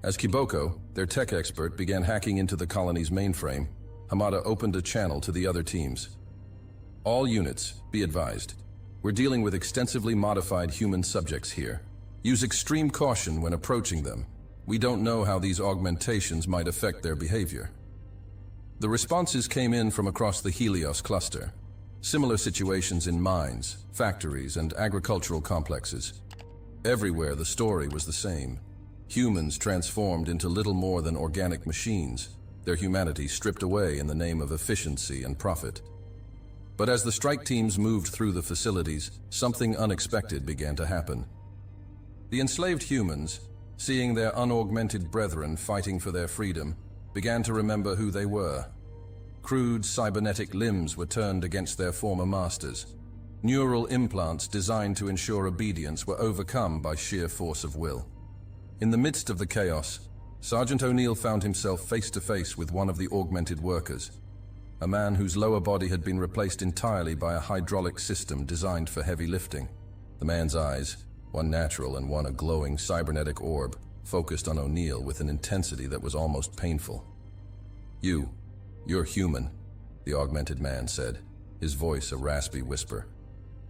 As Kiboko, their tech expert, began hacking into the colony's mainframe, Hamada opened a channel to the other teams. "All units, be advised. We're dealing with extensively modified human subjects here. Use extreme caution when approaching them. We don't know how these augmentations might affect their behavior." The responses came in from across the Helios cluster. Similar situations in mines, factories, and agricultural complexes. Everywhere the story was the same. Humans transformed into little more than organic machines, their humanity stripped away in the name of efficiency and profit. But as the strike teams moved through the facilities, something unexpected began to happen. The enslaved humans, seeing their unaugmented brethren fighting for their freedom, began to remember who they were. Crude cybernetic limbs were turned against their former masters. Neural implants designed to ensure obedience were overcome by sheer force of will. In the midst of the chaos, Sergeant O'Neill found himself face to face with one of the augmented workers, a man whose lower body had been replaced entirely by a hydraulic system designed for heavy lifting. The man's eyes, one natural and one a glowing cybernetic orb, focused on O'Neill with an intensity that was almost painful. You're human," the augmented man said, his voice a raspy whisper.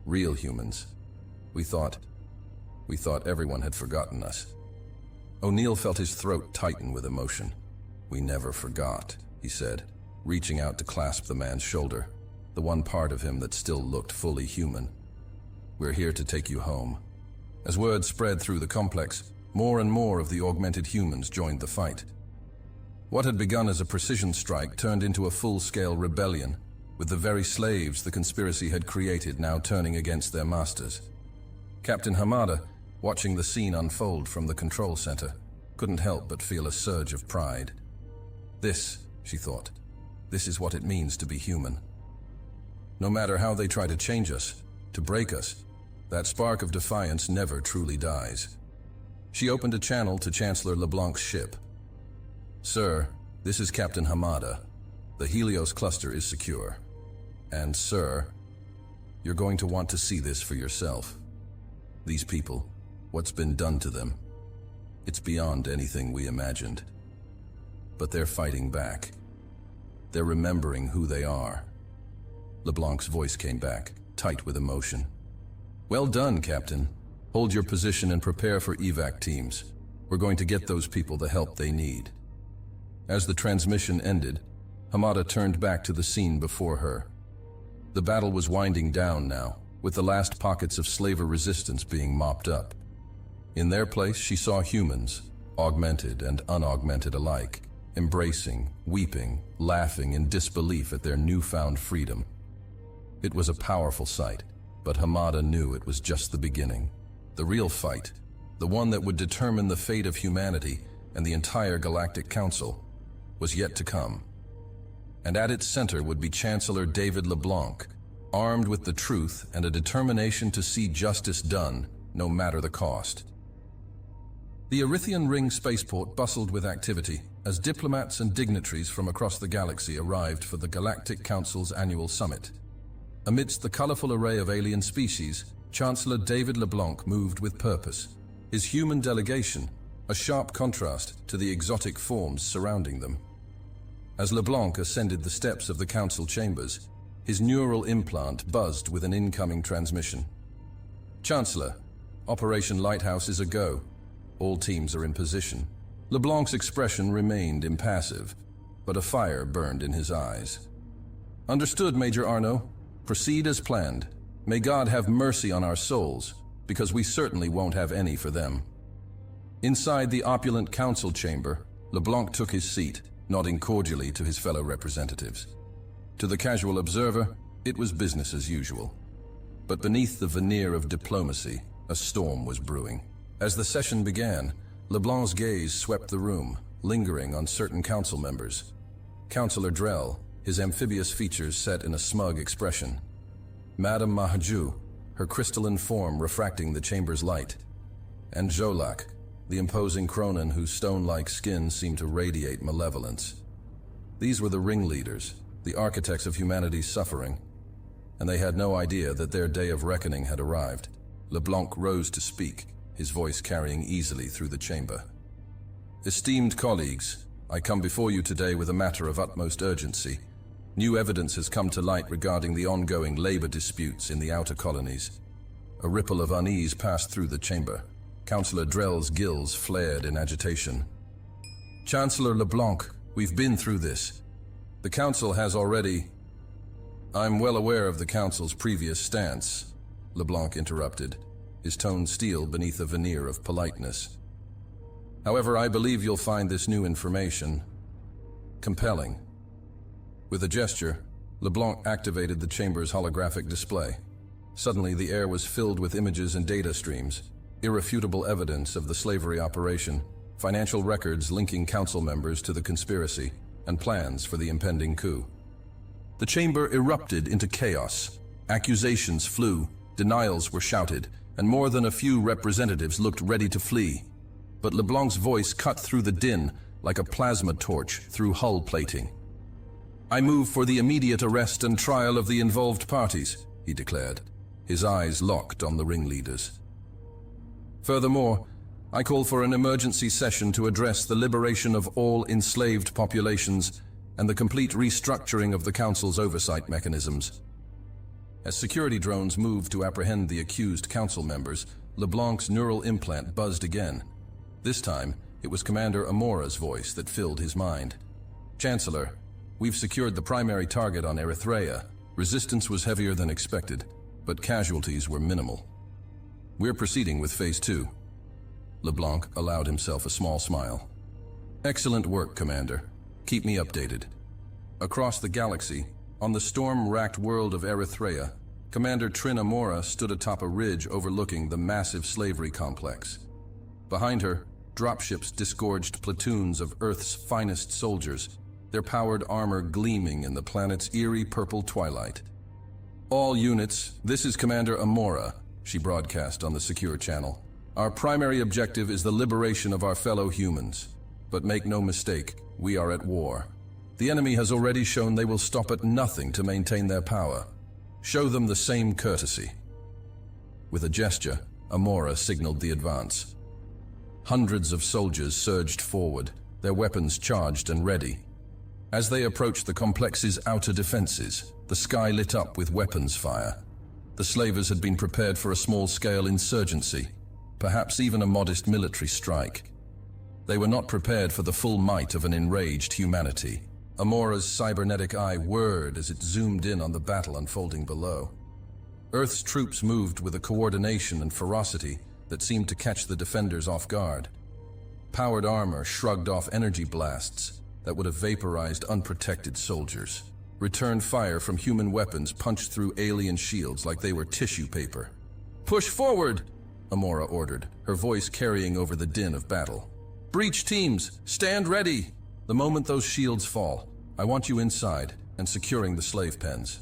"Real humans. We thought everyone had forgotten us." O'Neill felt his throat tighten with emotion. "We never forgot," he said, reaching out to clasp the man's shoulder, the one part of him that still looked fully human. "We're here to take you home." As word spread through the complex, more and more of the augmented humans joined the fight. What had begun as a precision strike turned into a full-scale rebellion, with the very slaves the conspiracy had created now turning against their masters. Captain Hamada, watching the scene unfold from the control center, couldn't help but feel a surge of pride. This, she thought, this is what it means to be human. No matter how they try to change us, to break us, that spark of defiance never truly dies. She opened a channel to Chancellor LeBlanc's ship. "Sir, this is Captain Hamada. The Helios cluster is secure. And sir, you're going to want to see this for yourself. These people, what's been done to them, it's beyond anything we imagined. But they're fighting back, They're remembering who they are. LeBlanc's voice came back, tight with emotion. Well done, Captain. Hold your position and prepare for evac teams. We're going to get those people the help they need. As the transmission ended, Hamada turned back to the scene before her. The battle was winding down now, with the last pockets of slaver resistance being mopped up. In their place, she saw humans, augmented and unaugmented alike, embracing, weeping, laughing in disbelief at their newfound freedom. It was a powerful sight, but Hamada knew it was just the beginning. The real fight, the one that would determine the fate of humanity and the entire Galactic Council, was yet to come. And at its center would be Chancellor David LeBlanc, armed with the truth and a determination to see justice done, no matter the cost. The Erythian Ring spaceport bustled with activity as diplomats and dignitaries from across the galaxy arrived for the Galactic Council's annual summit. Amidst the colorful array of alien species, Chancellor David LeBlanc moved with purpose, his human delegation a sharp contrast to the exotic forms surrounding them. As LeBlanc ascended the steps of the council chambers, his neural implant buzzed with an incoming transmission. Chancellor, Operation Lighthouse is a go. All teams are in position. LeBlanc's expression remained impassive, but a fire burned in his eyes. Understood, Major Arno. Proceed as planned. May God have mercy on our souls, because we certainly won't have any for them. Inside the opulent council chamber, LeBlanc took his seat, nodding cordially to his fellow representatives. To the casual observer, it was business as usual. But beneath the veneer of diplomacy, a storm was brewing. As the session began, LeBlanc's gaze swept the room, lingering on certain council members. Councillor Drell, his amphibious features set in a smug expression. Madame Mahaju, her crystalline form refracting the chamber's light. And Jolak, the imposing Cronin whose stone-like skin seemed to radiate malevolence. These were the ringleaders, the architects of humanity's suffering, and they had no idea that their day of reckoning had arrived. LeBlanc rose to speak, his voice carrying easily through the chamber. Esteemed colleagues, I come before you today with a matter of utmost urgency. New evidence has come to light regarding the ongoing labor disputes in the outer colonies. A ripple of unease passed through the chamber. Councillor Drell's gills flared in agitation. Chancellor LeBlanc, we've been through this. The Council has already... I'm well aware of the Council's previous stance, LeBlanc interrupted, his tone steel beneath a veneer of politeness. However, I believe you'll find this new information compelling. With a gesture, LeBlanc activated the chamber's holographic display. Suddenly, the air was filled with images and data streams, irrefutable evidence of the slavery operation, financial records linking council members to the conspiracy, and plans for the impending coup. The chamber erupted into chaos. Accusations flew, denials were shouted, and more than a few representatives looked ready to flee. But LeBlanc's voice cut through the din like a plasma torch through hull plating. I move for the immediate arrest and trial of the involved parties, he declared, his eyes locked on the ringleaders. Furthermore, I call for an emergency session to address the liberation of all enslaved populations and the complete restructuring of the Council's oversight mechanisms. As security drones moved to apprehend the accused council members, LeBlanc's neural implant buzzed again. This time, it was Commander Amora's voice that filled his mind. Chancellor, we've secured the primary target on Erythrea. Resistance was heavier than expected, but casualties were minimal. We're proceeding with Phase 2. LeBlanc allowed himself a small smile. Excellent work, Commander. Keep me updated. Across the galaxy, on the storm-racked world of Erythrea, Commander Trin Amora stood atop a ridge overlooking the massive slavery complex. Behind her, dropships disgorged platoons of Earth's finest soldiers, their powered armor gleaming in the planet's eerie purple twilight. All units, this is Commander Amora, she broadcast on the secure channel. Our primary objective is the liberation of our fellow humans. But make no mistake, we are at war. The enemy has already shown they will stop at nothing to maintain their power. Show them the same courtesy. With a gesture, Amora signaled the advance. Hundreds of soldiers surged forward, their weapons charged and ready. As they approached the complex's outer defenses, the sky lit up with weapons fire. The slavers had been prepared for a small-scale insurgency, perhaps even a modest military strike. They were not prepared for the full might of an enraged humanity. Amora's cybernetic eye whirred as it zoomed in on the battle unfolding below. Earth's troops moved with a coordination and ferocity that seemed to catch the defenders off guard. Powered armor shrugged off energy blasts that would have vaporized unprotected soldiers. Return fire from human weapons punched through alien shields like they were tissue paper. "Push forward!" Amora ordered, her voice carrying over the din of battle. "Breach teams, stand ready! The moment those shields fall, I want you inside and securing the slave pens."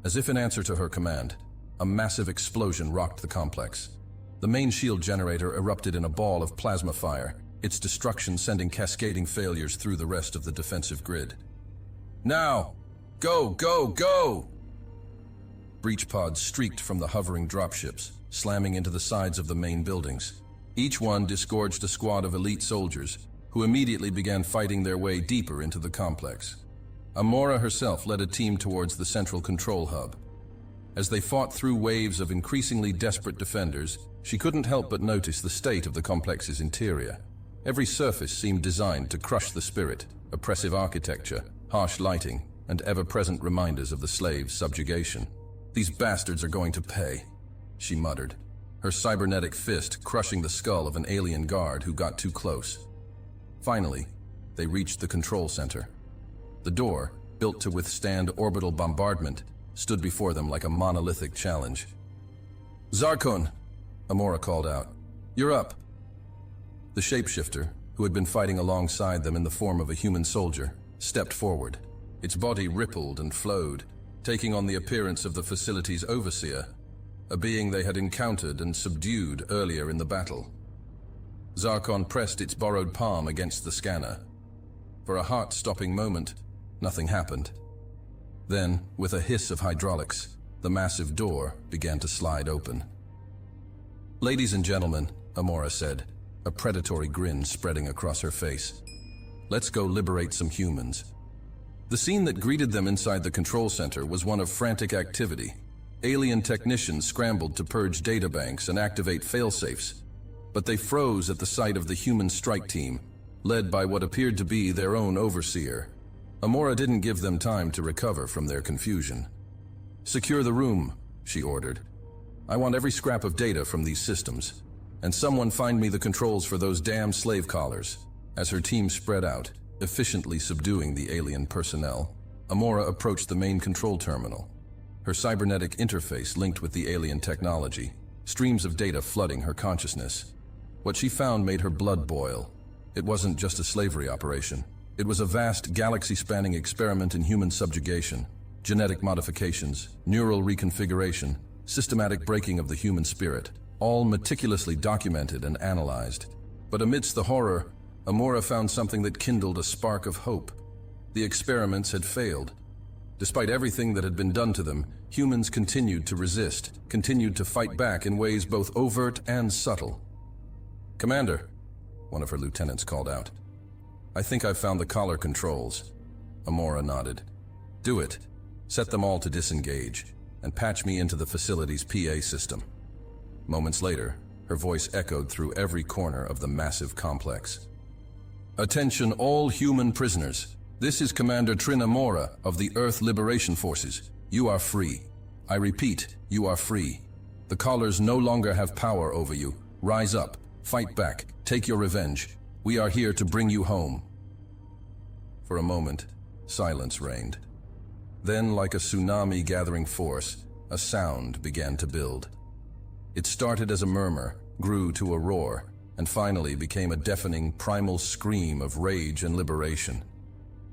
As if in answer to her command, a massive explosion rocked the complex. The main shield generator erupted in a ball of plasma fire, its destruction sending cascading failures through the rest of the defensive grid. "Now! Go, go, go!" Breach pods streaked from the hovering dropships, slamming into the sides of the main buildings. Each one disgorged a squad of elite soldiers, who immediately began fighting their way deeper into the complex. Amora herself led a team towards the central control hub. As they fought through waves of increasingly desperate defenders, she couldn't help but notice the state of the complex's interior. Every surface seemed designed to crush the spirit: oppressive architecture, harsh lighting, and ever-present reminders of the slave's subjugation. "These bastards are going to pay," she muttered, her cybernetic fist crushing the skull of an alien guard who got too close. Finally, they reached the control center. The door, built to withstand orbital bombardment, stood before them like a monolithic challenge. "Zarkon," Amora called out. "You're up." The shapeshifter, who had been fighting alongside them in the form of a human soldier, stepped forward. Its body rippled and flowed, taking on the appearance of the facility's overseer, a being they had encountered and subdued earlier in the battle. Zarkon pressed its borrowed palm against the scanner. For a heart-stopping moment, nothing happened. Then, with a hiss of hydraulics, the massive door began to slide open. "Ladies and gentlemen," Amora said, a predatory grin spreading across her face, "let's go liberate some humans." The scene that greeted them inside the control center was one of frantic activity. Alien technicians scrambled to purge databanks and activate failsafes, but they froze at the sight of the human strike team, led by what appeared to be their own overseer. Amora didn't give them time to recover from their confusion. "Secure the room," she ordered. "I want every scrap of data from these systems. And someone find me the controls for those damn slave collars." As her team spread out, efficiently subduing the alien personnel, Amora approached the main control terminal. Her cybernetic interface linked with the alien technology, streams of data flooding her consciousness. What she found made her blood boil. It wasn't just a slavery operation. It was a vast, galaxy-spanning experiment in human subjugation, genetic modifications, neural reconfiguration, systematic breaking of the human spirit, all meticulously documented and analyzed. But amidst the horror, Amora found something that kindled a spark of hope. The experiments had failed. Despite everything that had been done to them, humans continued to resist, continued to fight back in ways both overt and subtle. "Commander," one of her lieutenants called out, "I think I've found the collar controls." Amora nodded. "Do it. Set them all to disengage, and patch me into the facility's PA system." Moments later, her voice echoed through every corner of the massive complex. "Attention all human prisoners. This is Commander Trin Amora of the Earth Liberation Forces. You are free. I repeat, you are free. The collars no longer have power over you. Rise up, fight back, take your revenge. We are here to bring you home." For a moment, silence reigned. Then, like a tsunami gathering force, a sound began to build. It started as a murmur, grew to a roar, and finally became a deafening, primal scream of rage and liberation.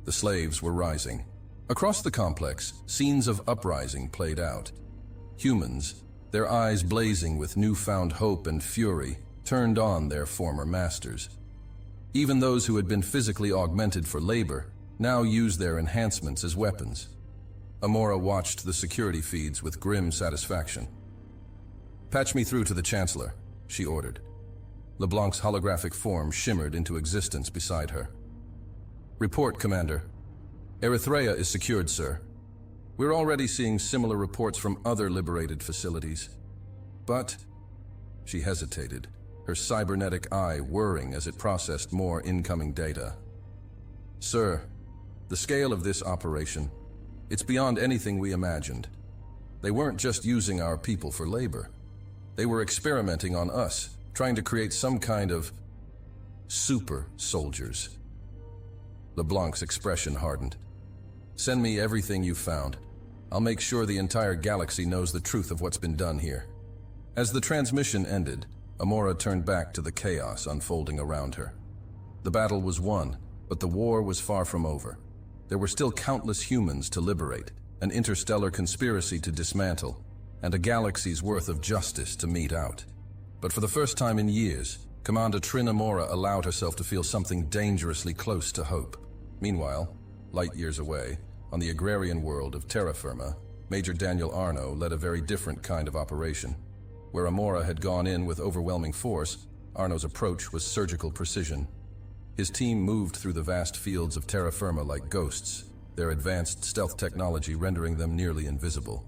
The slaves were rising. Across the complex, scenes of uprising played out. Humans, their eyes blazing with newfound hope and fury, turned on their former masters. Even those who had been physically augmented for labor now used their enhancements as weapons. Amora watched the security feeds with grim satisfaction. "Patch me through to the Chancellor," she ordered. LeBlanc's holographic form shimmered into existence beside her. Report, Commander. Erythrea is secured, sir. We're already seeing similar reports from other liberated facilities. But... She hesitated, her cybernetic eye whirring as it processed more incoming data. Sir, the scale of this operation, it's beyond anything we imagined. They weren't just using our people for labor. They were experimenting on us, trying to create some kind of super soldiers. LeBlanc's expression hardened. Send me everything you found. I'll make sure the entire galaxy knows the truth of what's been done here. As the transmission ended, Amora turned back to the chaos unfolding around her. The battle was won, but the war was far from over. There were still countless humans to liberate, an interstellar conspiracy to dismantle, and a galaxy's worth of justice to mete out. But for the first time in years, Commander Trin Amora allowed herself to feel something dangerously close to hope. Meanwhile, light years away, on the agrarian world of terra firma, Major Daniel Arno led a very different kind of operation. Where Amora had gone in with overwhelming force, Arno's approach was surgical precision. His team moved through the vast fields of terra firma like ghosts, their advanced stealth technology rendering them nearly invisible.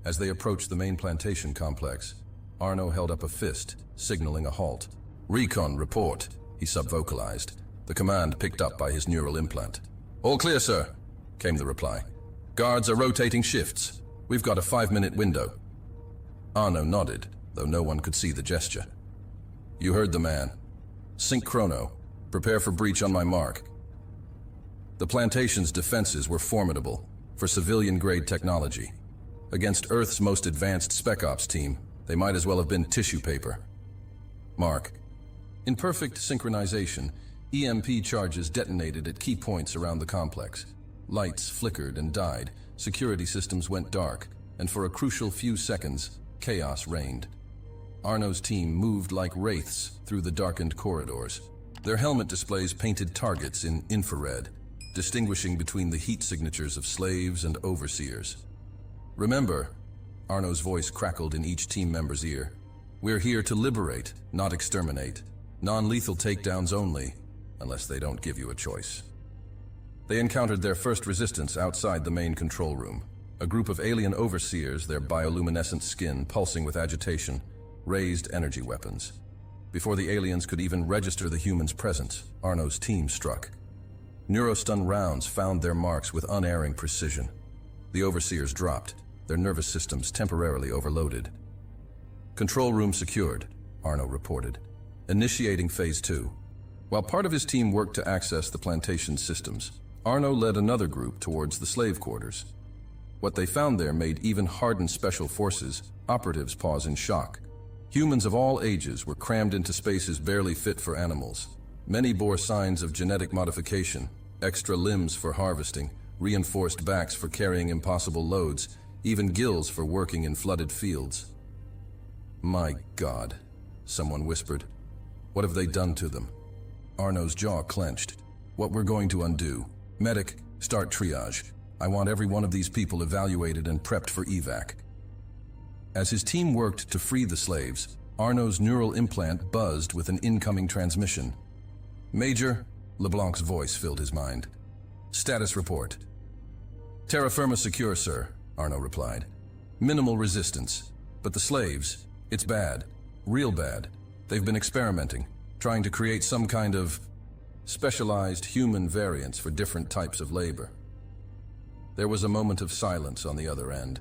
As they approached the main plantation complex, Arno held up a fist, signaling a halt. "Recon, report," he subvocalized, the command picked up by his neural implant. "All clear, sir," came the reply. "Guards are rotating shifts. We've got a 5-minute window." Arno nodded, though no one could see the gesture. "You heard the man. Sync chrono. Prepare for breach on my mark." The plantation's defenses were formidable, for civilian-grade technology. Against Earth's most advanced Spec Ops team, they might as well have been tissue paper. Mark. In perfect synchronization, EMP charges detonated at key points around the complex. Lights flickered and died, security systems went dark, and for a crucial few seconds, chaos reigned. Arno's team moved like wraiths through the darkened corridors. Their helmet displays painted targets in infrared, distinguishing between the heat signatures of slaves and overseers. "Remember," Arno's voice crackled in each team member's ear, "we're here to liberate, not exterminate. Non-lethal takedowns only, unless they don't give you a choice." They encountered their first resistance outside the main control room. A group of alien overseers, their bioluminescent skin pulsing with agitation, raised energy weapons. Before the aliens could even register the humans' presence, Arno's team struck. Neurostun rounds found their marks with unerring precision. The overseers dropped, their nervous systems temporarily overloaded. "Control room secured," Arno reported. "Initiating Phase 2. While part of his team worked to access the plantation's systems, Arno led another group towards the slave quarters. What they found there made even hardened special forces operatives pause in shock. Humans of all ages were crammed into spaces barely fit for animals. Many bore signs of genetic modification, extra limbs for harvesting, reinforced backs for carrying impossible loads, even gills for working in flooded fields. "My God," someone whispered. "What have they done to them?" Arno's jaw clenched. "What we're going to undo. Medic, start triage. I want every one of these people evaluated and prepped for evac." As his team worked to free the slaves, Arno's neural implant buzzed with an incoming transmission. "Major," LeBlanc's voice filled his mind. "Status report." "Terra firma secure, sir," Arno replied. "Minimal resistance. But the slaves, it's bad. Real bad. They've been experimenting, trying to create some kind of specialized human variants for different types of labor." There was a moment of silence on the other end.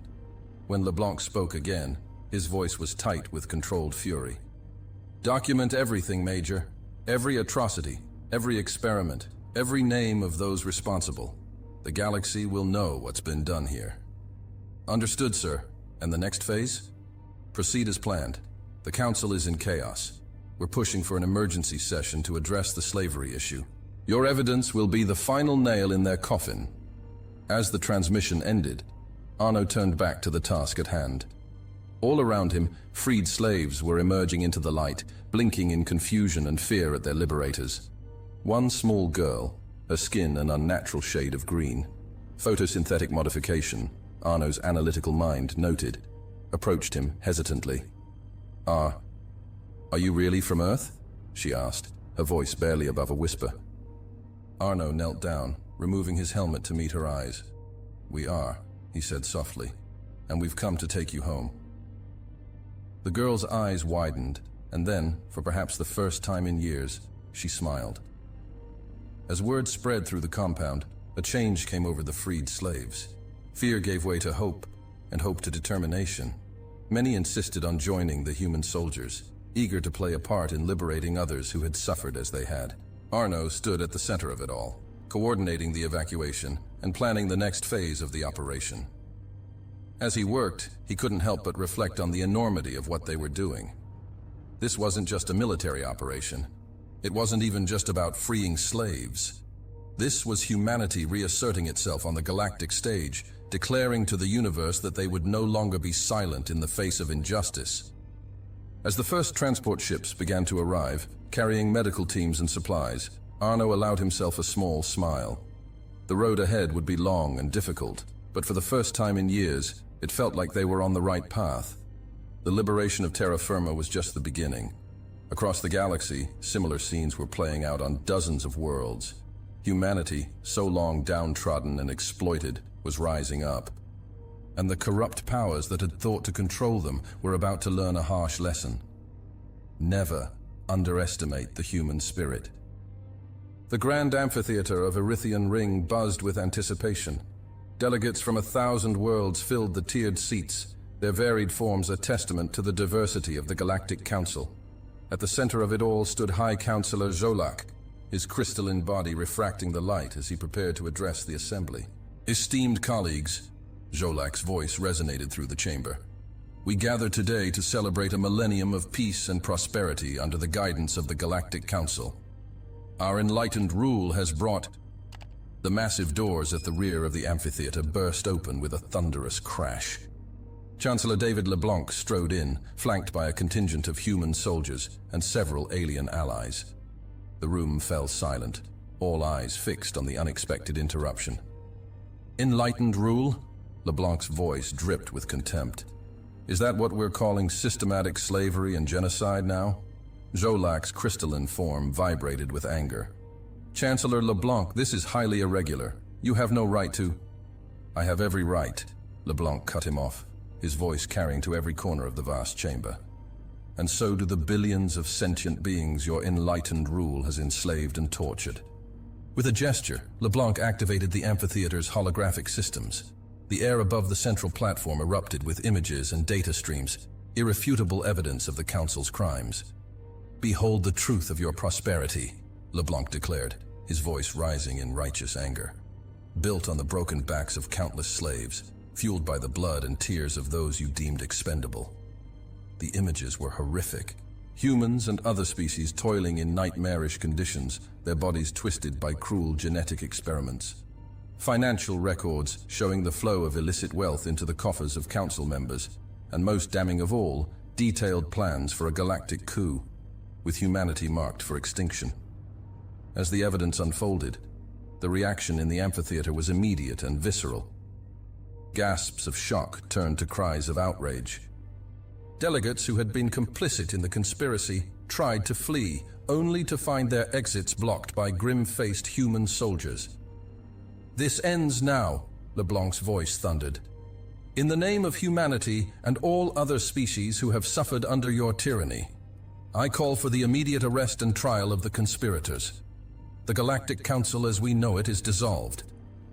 When LeBlanc spoke again, his voice was tight with controlled fury. "Document everything, Major. Every atrocity, every experiment, every name of those responsible. The galaxy will know what's been done here." "Understood, sir. And the next phase?" "Proceed as planned. The Council is in chaos. We're pushing for an emergency session to address the slavery issue. Your evidence will be the final nail in their coffin." As the transmission ended, Arno turned back to the task at hand. All around him, freed slaves were emerging into the light, blinking in confusion and fear at their liberators. One small girl, her skin an unnatural shade of green, photosynthetic modification, Arno's analytical mind noted, approached him hesitantly. Are you really from Earth?" she asked, her voice barely above a whisper. Arno knelt down, removing his helmet to meet her eyes. "We are," he said softly, "and we've come to take you home." The girl's eyes widened, and then, for perhaps the first time in years, she smiled. As word spread through the compound, a change came over the freed slaves. Fear gave way to hope, and hope to determination. Many insisted on joining the human soldiers, eager to play a part in liberating others who had suffered as they had. Arno stood at the center of it all, coordinating the evacuation and planning the next phase of the operation. As he worked, he couldn't help but reflect on the enormity of what they were doing. This wasn't just a military operation. It wasn't even just about freeing slaves. This was humanity reasserting itself on the galactic stage, declaring to the universe that they would no longer be silent in the face of injustice. As the first transport ships began to arrive, carrying medical teams and supplies, Arno allowed himself a small smile. The road ahead would be long and difficult, but for the first time in years, it felt like they were on the right path. The liberation of terra firma was just the beginning. Across the galaxy, similar scenes were playing out on dozens of worlds. Humanity, so long downtrodden and exploited, was rising up. And the corrupt powers that had thought to control them were about to learn a harsh lesson. Never underestimate the human spirit. The grand amphitheater of Erythian Ring buzzed with anticipation. Delegates from 1,000 worlds filled the tiered seats, their varied forms a testament to the diversity of the Galactic Council. At the center of it all stood High Counselor Zolak, his crystalline body refracting the light as he prepared to address the assembly. "Esteemed colleagues," Zolak's voice resonated through the chamber, "we gather today to celebrate a millennium of peace and prosperity under the guidance of the Galactic Council. Our enlightened rule has brought..." The massive doors at the rear of the amphitheater burst open with a thunderous crash. Chancellor David LeBlanc strode in, flanked by a contingent of human soldiers and several alien allies. The room fell silent, all eyes fixed on the unexpected interruption. "Enlightened rule?" LeBlanc's voice dripped with contempt. "Is that what we're calling systematic slavery and genocide now?" Zolak's crystalline form vibrated with anger. "Chancellor LeBlanc, this is highly irregular. You have no right to..." "I have every right," LeBlanc cut him off, his voice carrying to every corner of the vast chamber. "And so do the billions of sentient beings your enlightened rule has enslaved and tortured." With a gesture, LeBlanc activated the amphitheater's holographic systems. The air above the central platform erupted with images and data streams, irrefutable evidence of the Council's crimes. "Behold the truth of your prosperity," LeBlanc declared, his voice rising in righteous anger. "Built on the broken backs of countless slaves, fueled by the blood and tears of those you deemed expendable." The images were horrific. Humans and other species toiling in nightmarish conditions, their bodies twisted by cruel genetic experiments. Financial records showing the flow of illicit wealth into the coffers of council members, and most damning of all, detailed plans for a galactic coup, with humanity marked for extinction. As the evidence unfolded, the reaction in the amphitheater was immediate and visceral. Gasps of shock turned to cries of outrage. Delegates who had been complicit in the conspiracy tried to flee, only to find their exits blocked by grim-faced human soldiers. "This ends now," LeBlanc's voice thundered. "In the name of humanity and all other species who have suffered under your tyranny, I call for the immediate arrest and trial of the conspirators. The Galactic Council as we know it is dissolved."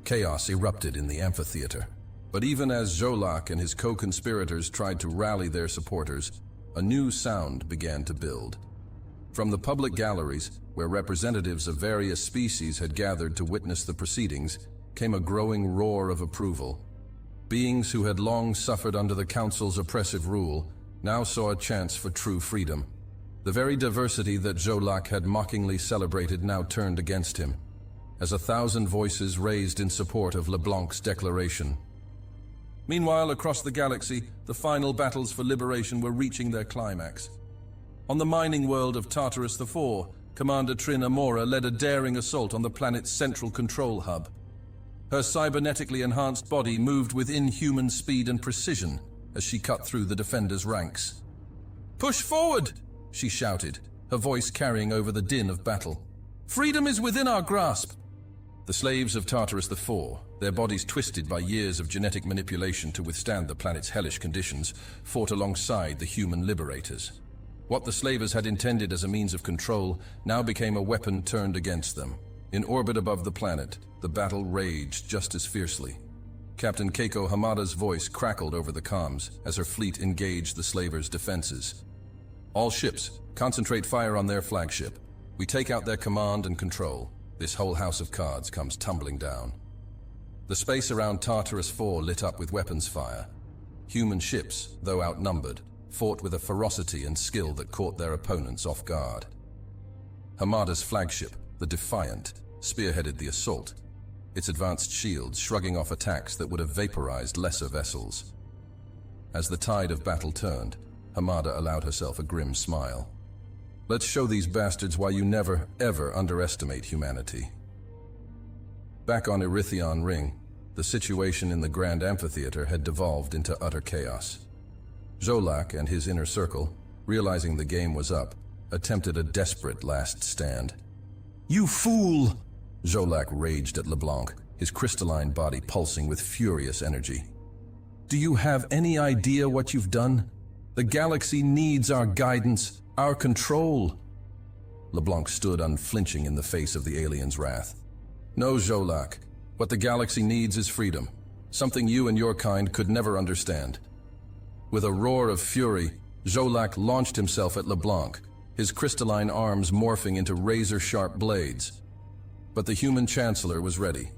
Chaos erupted in the amphitheater. But even as Zolak and his co-conspirators tried to rally their supporters, a new sound began to build. From the public galleries, where representatives of various species had gathered to witness the proceedings, came a growing roar of approval. Beings who had long suffered under the Council's oppressive rule now saw a chance for true freedom. The very diversity that Zolak had mockingly celebrated now turned against him, as 1,000 voices raised in support of LeBlanc's declaration. Meanwhile, across the galaxy, the final battles for liberation were reaching their climax. On the mining world of Tartarus IV, Commander Trin Amora led a daring assault on the planet's central control hub. Her cybernetically enhanced body moved with inhuman speed and precision as she cut through the defenders' ranks. "Push forward!" she shouted, her voice carrying over the din of battle. "Freedom is within our grasp. The slaves of Tartarus IV, their bodies twisted by years of genetic manipulation to withstand the planet's hellish conditions, fought alongside the human liberators. What the slavers had intended as a means of control now became a weapon turned against them. In orbit above the planet, the battle raged just as fiercely. Captain Keiko Hamada's voice crackled over the comms as her fleet engaged the slavers' defenses. All ships, concentrate fire on their flagship. We take out their command and control. This whole house of cards comes tumbling down. The space around Tartarus IV lit up with weapons fire. Human ships, though outnumbered, fought with a ferocity and skill that caught their opponents off guard. Hamada's flagship, the Defiant, spearheaded the assault, its advanced shields shrugging off attacks that would have vaporized lesser vessels. As the tide of battle turned, Hamada allowed herself a grim smile. Let's show these bastards why you never, ever underestimate humanity. Back on Hfy Ring, the situation in the Grand Amphitheater had devolved into utter chaos. Zolak and his inner circle, realizing the game was up, attempted a desperate last stand. You fool! Zolak raged at LeBlanc, his crystalline body pulsing with furious energy. Do you have any idea what you've done? The galaxy needs our guidance, our control. LeBlanc stood unflinching in the face of the alien's wrath. No, Zolak. What the galaxy needs is freedom, something you and your kind could never understand. With a roar of fury, Zolak launched himself at LeBlanc, his crystalline arms morphing into razor-sharp blades. But the human chancellor was ready.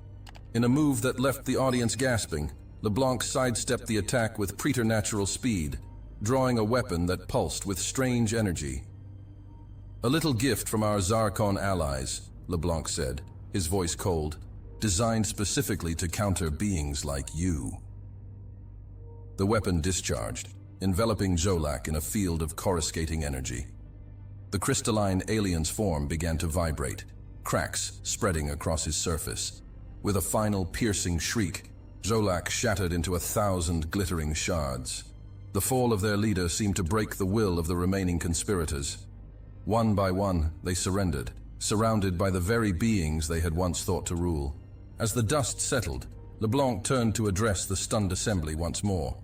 In a move that left the audience gasping, LeBlanc sidestepped the attack with preternatural speed, drawing a weapon that pulsed with strange energy. A little gift from our Zarkon allies, LeBlanc said, his voice cold, designed specifically to counter beings like you. The weapon discharged, enveloping Zolak in a field of coruscating energy. The crystalline alien's form began to vibrate, cracks spreading across his surface. With a final piercing shriek, Zolak shattered into 1,000 glittering shards. The fall of their leader seemed to break the will of the remaining conspirators. One by one, they surrendered, surrounded by the very beings they had once thought to rule. As the dust settled, LeBlanc turned to address the stunned assembly once more.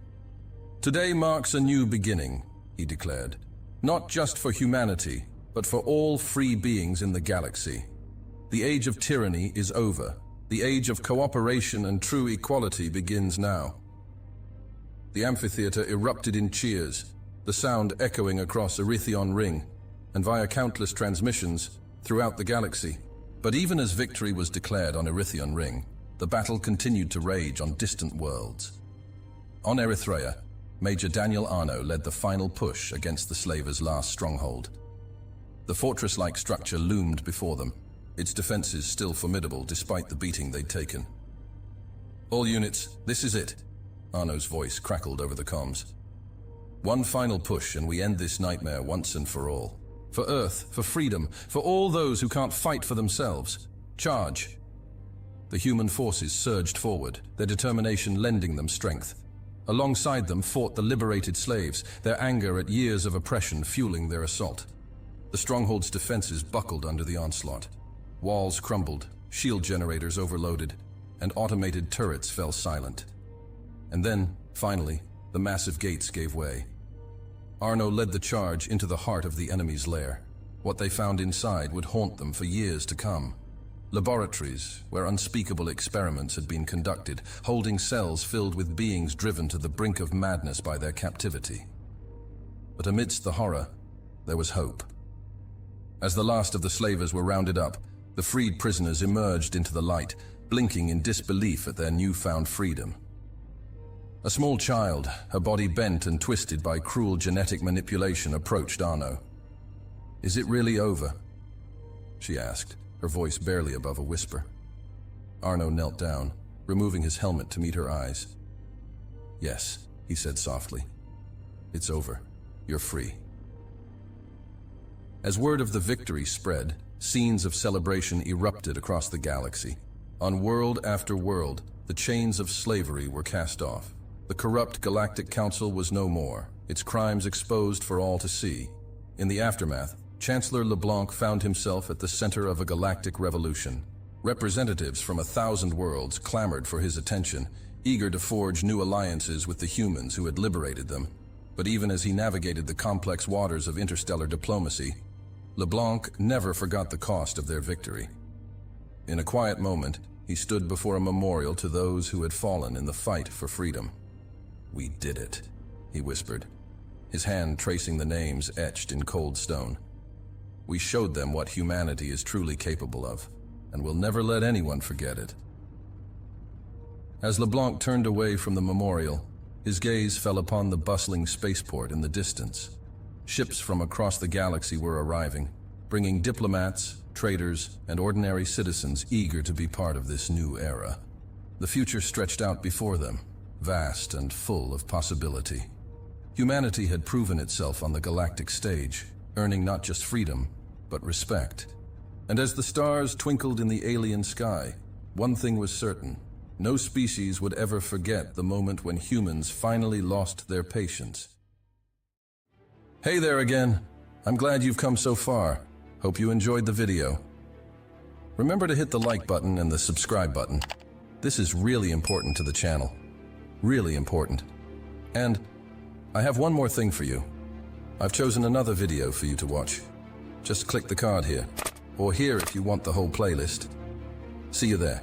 Today marks a new beginning, he declared. Not just for humanity, but for all free beings in the galaxy. The age of tyranny is over. The age of cooperation and true equality begins now. The amphitheater erupted in cheers, the sound echoing across Hfy Ring and via countless transmissions throughout the galaxy. But even as victory was declared on Hfy Ring, the battle continued to rage on distant worlds. On Erythrea, Major Daniel Arno led the final push against the slavers' last stronghold. The fortress-like structure loomed before them, its defenses still formidable despite the beating they'd taken. All units, this is it, Arno's voice crackled over the comms. One final push and we end this nightmare once and for all. For Earth, for freedom, for all those who can't fight for themselves. Charge! The human forces surged forward, their determination lending them strength. Alongside them fought the liberated slaves, their anger at years of oppression fueling their assault. The stronghold's defenses buckled under the onslaught. Walls crumbled, shield generators overloaded, and automated turrets fell silent. And then, finally, the massive gates gave way. Arno led the charge into the heart of the enemy's lair. What they found inside would haunt them for years to come. Laboratories where unspeakable experiments had been conducted, holding cells filled with beings driven to the brink of madness by their captivity. But amidst the horror, there was hope. As the last of the slavers were rounded up, the freed prisoners emerged into the light, blinking in disbelief at their newfound freedom. A small child, her body bent and twisted by cruel genetic manipulation, approached Arno. "Is it really over?" she asked, her voice barely above a whisper. Arno knelt down, removing his helmet to meet her eyes. "Yes," he said softly. "It's over. You're free." As word of the victory spread, scenes of celebration erupted across the galaxy. On world after world, the chains of slavery were cast off. The corrupt Galactic Council was no more, its crimes exposed for all to see. In the aftermath, Chancellor LeBlanc found himself at the center of a galactic revolution, Representatives from 1,000 worlds clamored for his attention, eager to forge new alliances with the humans who had liberated them. But even as he navigated the complex waters of interstellar diplomacy, LeBlanc never forgot the cost of their victory. In a quiet moment, he stood before a memorial to those who had fallen in the fight for freedom. "We did it," he whispered, his hand tracing the names etched in cold stone. "We showed them what humanity is truly capable of, and we'll never let anyone forget it." As LeBlanc turned away from the memorial, his gaze fell upon the bustling spaceport in the distance. Ships from across the galaxy were arriving, bringing diplomats, traders, and ordinary citizens eager to be part of this new era. The future stretched out before them, vast and full of possibility. Humanity had proven itself on the galactic stage, earning not just freedom, but respect. And as the stars twinkled in the alien sky, one thing was certain: no species would ever forget the moment when humans finally lost their patience. Hey there again. I'm glad you've come so far. Hope you enjoyed the video. Remember to hit the like button and the subscribe button. This is really important to the channel. Really important. And I have one more thing for you. I've chosen another video for you to watch. Just click the card here, or here if you want the whole playlist. See you there.